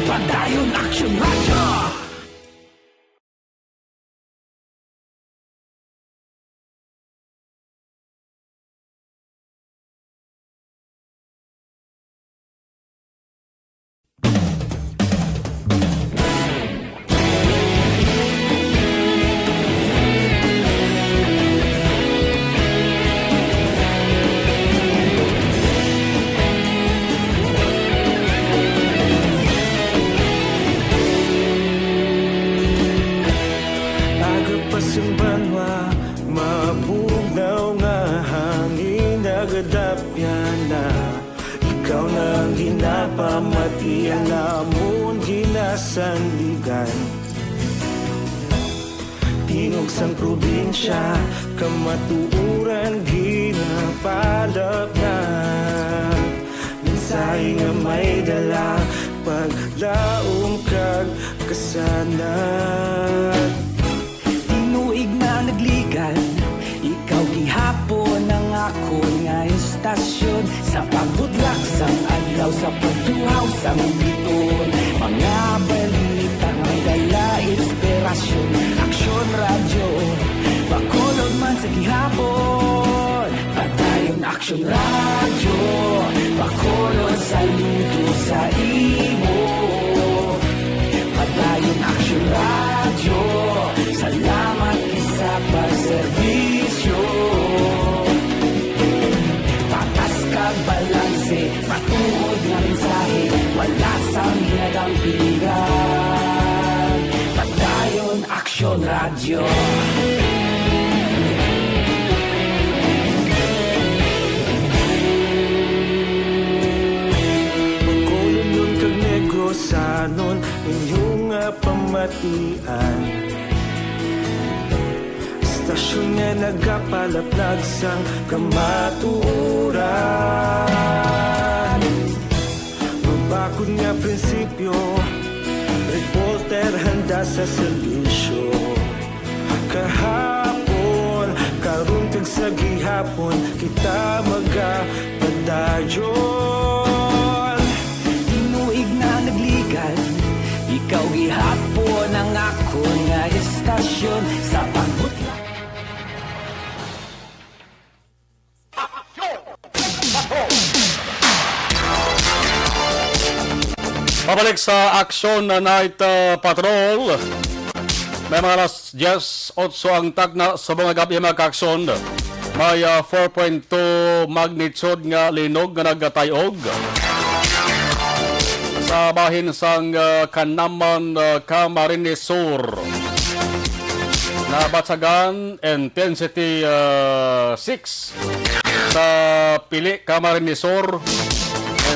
Padayon Action Radio. Agapasumbanwa, mabugnaw nga hangin nagadapyan na. Ikaw na ang ginapamatian namon ginasandigan. Tingog sang probinsya, kamatuuran ginapalap na. Mensahe nga may dala, paglaom kag kasanat. Tinuig na nagligan, ikaw gihapon ang ako nga istasyon. Sa pagbudlak sang adlaw, sa pagtuhaw sang biton, mga balita may dala inspirasyon. Action Radio, Bacolod man sa gihapon. Padayon Action Radio, Bacolod saludo sa imo. Padayon Action Radio, salamat kisa pagserbisyo. Patas kag balanse, matuod nga mensahe, wala sang ginadampigan. Padayon Action Radio. Bacolod kag Negrosanon, inyong nga pamatian. Istasyon nga nagapalaplag sang kamatuuran. Mabakod nga prinsipyo, reporter handa sa serbisyo. Kahapon, karon kag sa gihapon, kita magapadayon. Tinuig na nagligan, ikaw gihapon ang ako nga istasyon. Sa pagbutla Pabalik sa Action na Night Patrol. May mga alas 10, 8 ang tagna sa mga gabi mga kaakson. May 4.2 magnitude nga linog nga nagatayog sa bahin sang Kanaman, Camarines Sur. Nabatsagan intensity 6 sa Pili, Camarines Sur.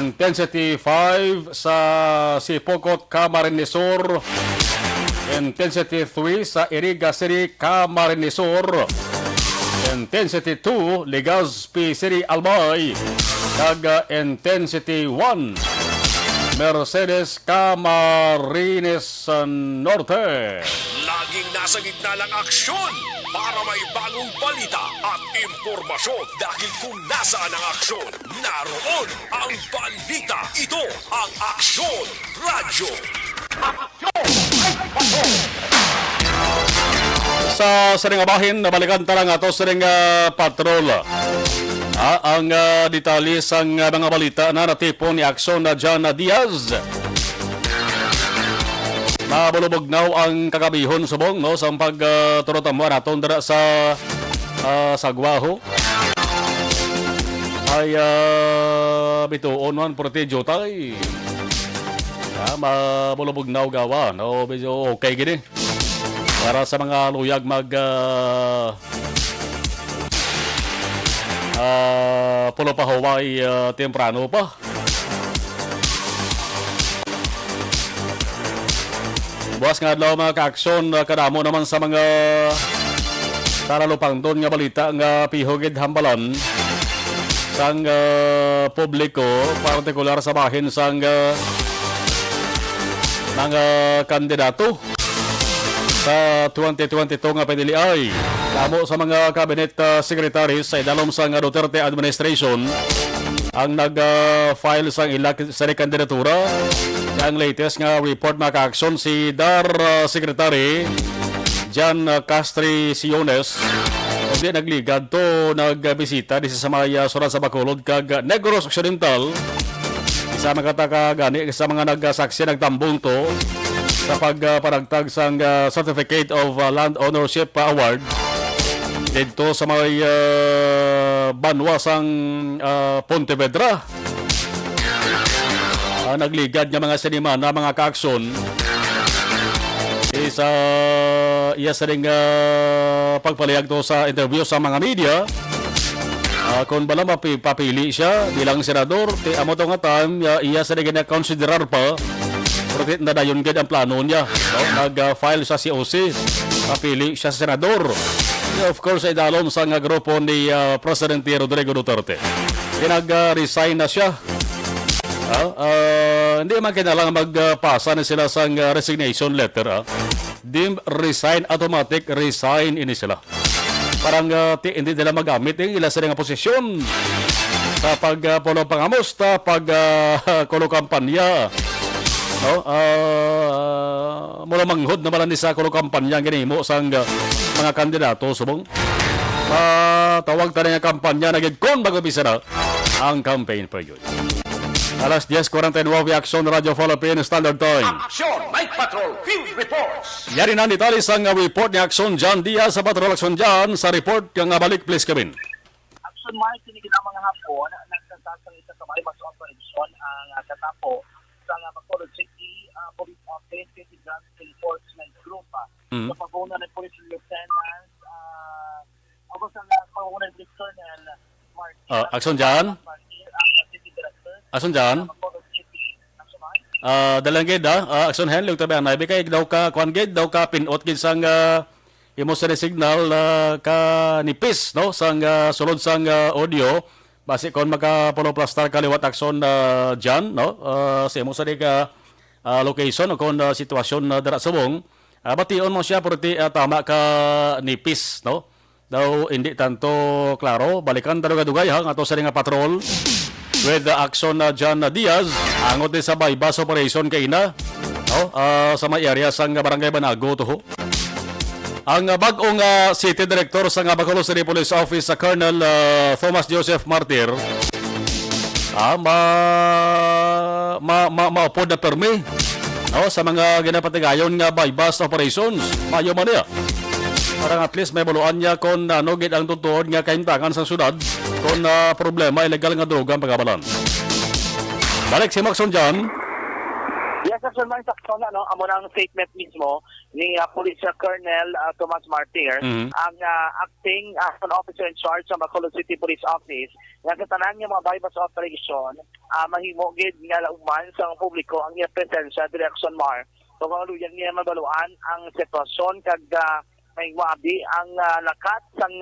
Intensity 5 sa Sipokot, Camarines Sur. Intensity 3 sa Iriga City, Camarines Sur. Intensity 2 Legazpi City, Albay. Kag intensity 1 Mercedes, Camarines Norte. Laging nasa gitna ng aksyon para may bagong balita at impormasyon. Dahil kung nasaan ang aksyon, naroon ang balita. Ito ang Aksyon Radyo. Sa siring abahin, nabalikan talang ato siring patrol. Ang detalye sang mga balita na natipon ni Aksyon na John Diaz. Nabulubog ang kakabihon subong no sa pagturotamo naton dira sa Sagwaho. Ay bituon man porte jotay. Mabulubog gawa no medyo okay gini. Para sa mga luyag pulo pa Hawaii temprano pa. Buwas nga adlaw mga kaaksyon, kadamo naman sa mga taralupang doon nga balita nga pihogid hambalan sang publiko, partikular sa bahin sang mga kandidato sa 2022 nga PDLI. Kamo sa mga cabinet secretaries sa idalom sa Duterte administration ang nag-file sang sa kandidatura. Ang latest nga report mga kaaksyon si DAR Secretary Jan Castri Siones hindi nagligad to nagbisita di sa mga surat sa Bacolod kag Negros Occidental isa makataka gani sa mga nagsaksi nagtambong to sa pagpanagtag sang Certificate of Land Ownership Award dito sa may banwa sang Pontevedra. Nagligad nga mga sinima na mga kaaksyon isa iya sa ring pagpalihag to sa interview sa mga media kung bala mapapili siya bilang senador amo to nga time iya sa ring na-considerar pa pero na dayon gid ang plano niya nag-file sa COC papili siya sa senador. Of course ay dalom sa nga grupo ni Presidente Rodrigo Duterte nag-resign na siya. Hindi man kailangan magpasa na sila sa resignation letter. Dim resign, automatic resign ini sila. Parang hindi nila magamit yung ilan sa nga posisyon sa pagpulo pangamos, sa pagkulo kampanya. Mula manghod na malan sa kulo kampanya ginimo sa mga kandidato subong. Tawag tayo nga kampanya na gidkon mag-ubisa na ang campaign period. Alas 10:49 Aksyon Radio Philippine Standard Time. Aksyon Night Patrol Field Reports. Yari na detalye sa report ni Aksyon John Diaz sa Patrol Aksyon John sa report yung balik please Kevin. Action March, sinigit ang mga hapon, nagsasasang isa sa may mas operation ang katapo sa Bacolod City Police Office, City Drug Enforcement Group. Sa paguna ng Police Lieutenant, ako sa paguna ng Colonel Mark. Aksyon John? Aksyon John? Dalang gid aksyon hen lug tabi anay kay daw ka kwan gid daw ka pinot gid sang imo sa signal ka nipis no sang sulod sang audio base kon maka-poloplastar kaliwat aksyon John no sa imo sa ka location o kon sitwasyon dara subong bation mo siya porti tama ka nipis no daw hindi tanto klaro balikan talo dugay ha ato sa nga patrol with the action na John Diaz angot din sa bypass operation kay ina sa may area sang barangay Banago to. Ang bag-ong city director sa Bacolod City Police Office sa Colonel Thomas Joseph Martir maupod na permi no, sa mga ginapatigayon nga bypass operations. Mayo man niya. Parang at least may buluan niya kung gid ang tutuod nga kahintangan sa syudad kung problema illegal nga droga ang pagabalan. Balik si Maxon dyan. Yes, Action Man, sakson, amo na ang statement mismo ni Police Colonel Tomas Martir, ang acting officer in charge sa Bacolod City Police Office, nga sa tanan nga mga bypass operation, mahimo gid nga lauman sa publiko ang iya presensya direksyon Mar. So kung aluyan niya mabaluan ang sitwasyon kag may wabi ang lakat sang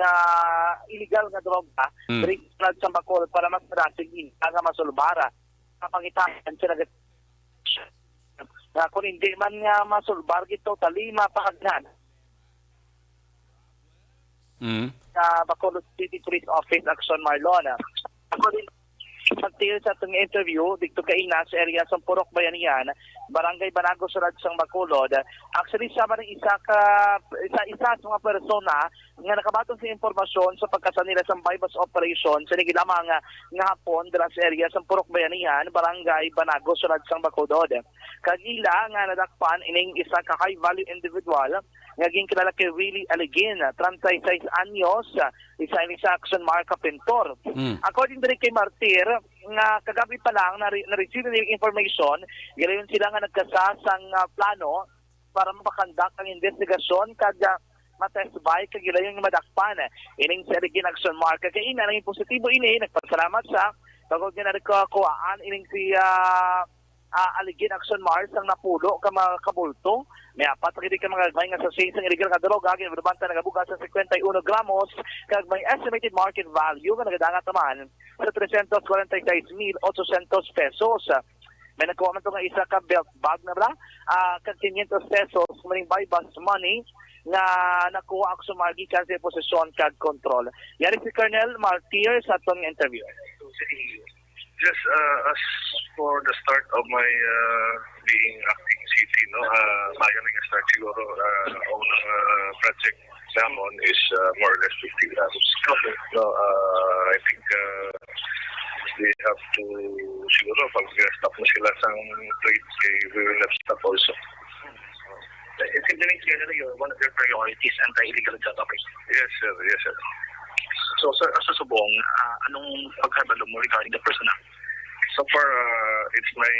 illegal nga droga direksyon sa Bacolod para mas marasig nga masulbara. Kapangitan sila kung hindi man nga masulbar gito tali mapakagnan Bacolod City Police Office Action Marlona. Ako din pagtiyo sa itong interview dito kay Inas sa area sa Purok Bayanihan, Barangay Banago, Surad sang Bacolod. Actually siya man isa sa mga persona nga nakabatong sa impormasyon sa pagkasan nila sa bypass operation sa lamang nga hapon dira sa area sa Purok Bayanihan, Barangay Banago, Surad sang Bacolod. Kagila nga nadakpan ining isa ka high value individual ngaging kilala kay Willie Aligin, 36 anyos, isa ni sa Action Marca Pintor. According din kay Martir, nga kagabi pa lang na-receive ng information, galayon sila nga nagkasasang plano para mapakandak ang investigasyon kada matesbay kagilayon nga madakpan ining sa Aligin Action Marca. Kaya ina naging positibo ini, nagpasalamat sa pagod nga nagkakuhaan ining si Aligin Action Mars ang napulo ka mga kabulto. May apat pagkidi ka mga gagmay nga sa sales ng illegal nga droga ginabanta nagabugas sa 51 gramos kag may estimated market value nga nagadangat naman sa 346,800 pesos. May nagkuha man ito nga isa ka belt bag na bra kag 500 pesos maning bypass money nga nakuha ako sa magikan sa posisyon kag control. Yari si Colonel Martir sa atong interview. Just as for the start of my being acting city, mayo na start siguro ang project namon is more or less 50 grams. Okay. So I think they have to siguro pag stop na sila sa trade, we will have stop also. Considering together one of your priorities anti-illegal drug operation. Yes, sir. Yes, sir. So sir, sa subong, anong pagkabalo mo regarding the personnel? So far, it's my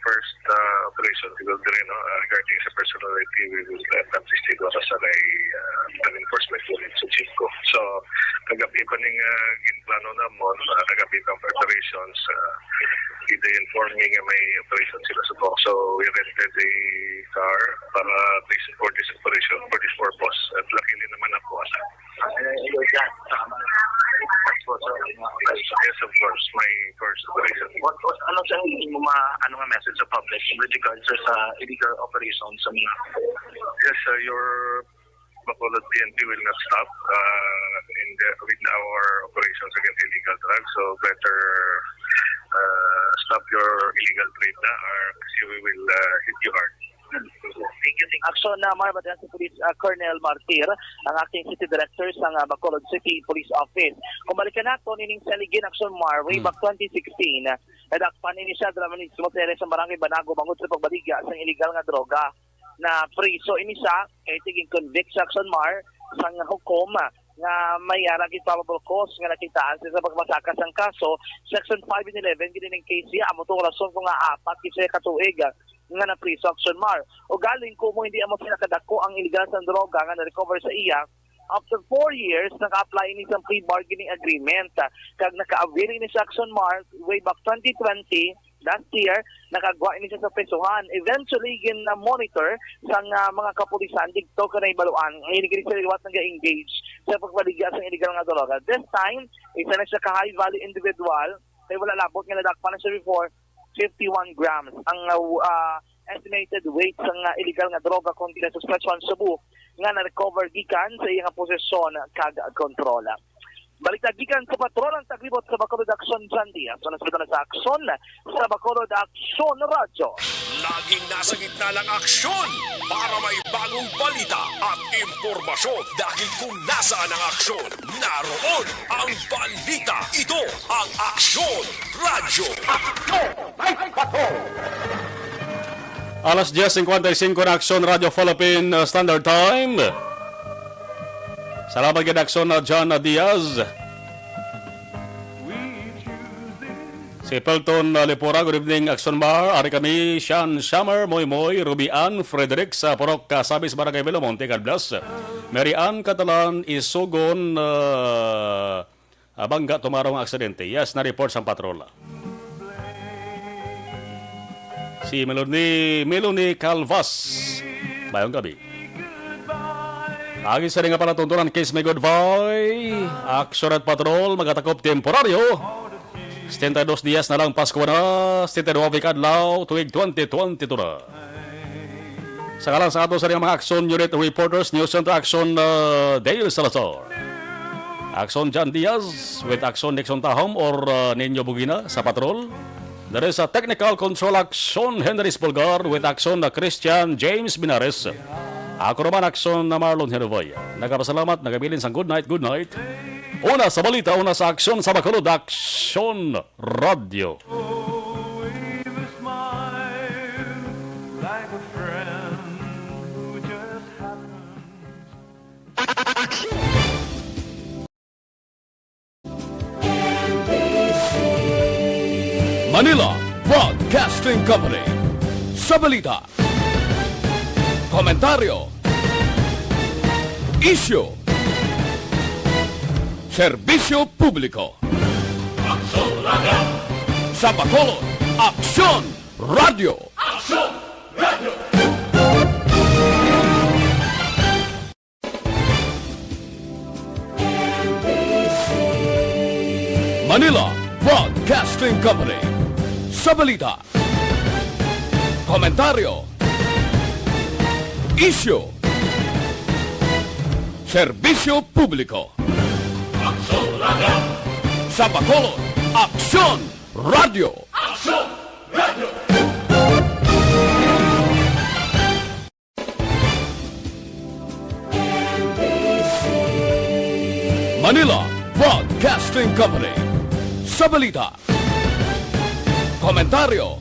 first operation regarding sa personality. We will assist ko sa enforcement unit sa chief ko. So, kagabi pa ning ginplano na mo, kagabi pang preparations, informing may operation sila sa Bok. So, we rented a car para for this operation, for this purpose. At luckily naman ako asa. Yes, of course, my first operation. Ano sa hindi mo nga message sa public in regards sa illegal operations sa mga? Yes, your Bacolod PNP will not stop with our operations against illegal drugs. So better stop your illegal trade na or kasi we will hit you hard. Action na Marbatan si Police Colonel Martir, ang acting city director sa Bacolod City Police Office. Kung balikan nato nining sa Aligin Action Mar way back 2016, nadakpan ni siya drama ni Simotere sa Barangay Banago bangod sa pagbaligya sa illegal nga droga na priso ini siya kay tiging convict sa Action Mar sa hukom nga may aragit probable cause nga nakitaan sa pagmasakas ang kaso. Section 5 and 11 gining case siya amo tong rason ko nga apat kasi katuig nga na priso Action Mar. O galing ko mo hindi amo pinakadako ang illegal sa droga nga na-recover sa iya. After 4 years, naka-apply ni sa pre-bargaining agreement. Kag naka-avail ni sa Action Mar way back 2020, last year, nakagawa ni siya sa pesuhan. Eventually, gin-monitor sa mga kapulisan dito ka na ibaluan. Ngayon, hindi sila liwat nag-engage sa pagbaligya sa illegal nga droga. This time, isa na siya ka-high value individual. Kaya wala labot nga nadakpan na siya before 51 grams. Ang estimated weight sa illegal nga droga kung kinasuspetsyon sa Cebu nga na-recover gikan sa iyang posisyon kag kontrola. Baliktad gikan sa patrol ang taglibot sa Bacolod Action Sandia. So nasabito na sa aksyon sa Bacolod Action Radyo. Laging nasa gitna ng aksyon para may bagong balita at impormasyon dahil kung nasaan ang aksyon, naroon ang balita. Ito ang Aksyon Radyo. Alas 10:55 na Aksyon Radio Philippine Standard Time. Salamat kay Aksyon na John Diaz. Si Pelton Lepora, good evening, Aksyon Bar. Ari kami, Sean Shammer, Moy Moy, Ruby Ann, Frederick sa Porok, Sabis, Barangay Belomonte, God bless. Mary Ann Catalan, Isugon, Bangga, tumarong aksidente. Yes, na-report sa patrola. Si Melanie Calvas, bayong gabi. Agi sa rin nga pala tuntunan, case may goodbye. Aksyon at patrol, magatakop temporaryo. 72 días na lang Pasko na, 79 kadlaw, tuig 2022 na. Sa kalang sa ato sa rin mga Action Unit Reporters, News Center Action Dale Salazar. Action John Diaz with Action Nixon Tahom or Ninyo Bugina sa patrol. There is a Technical Control Action Henry Spulgar with Action na Christian James Binares. Ako naman Action na Marlon Hervoy. Nagpasalamat, nagabilin sa good night, good night. Una sa balita, una sa Aksyon sa Bacolod, Aksyon Radio. Manila Broadcasting Company. Sa balita, komentaryo, issue, serbisyo publiko. Aksyon Radio. Sa Bacolod, Aksyon Radio. Aksyon Radio. Manila Broadcasting Company. Sa balita, komentaryo, issue, serbisyo publiko. Aksyon Radio. Sa Bacolod, Aksyon Radio. Aksyon Radio. Manila Broadcasting Company. Sa balita, komentaryo,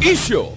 issue,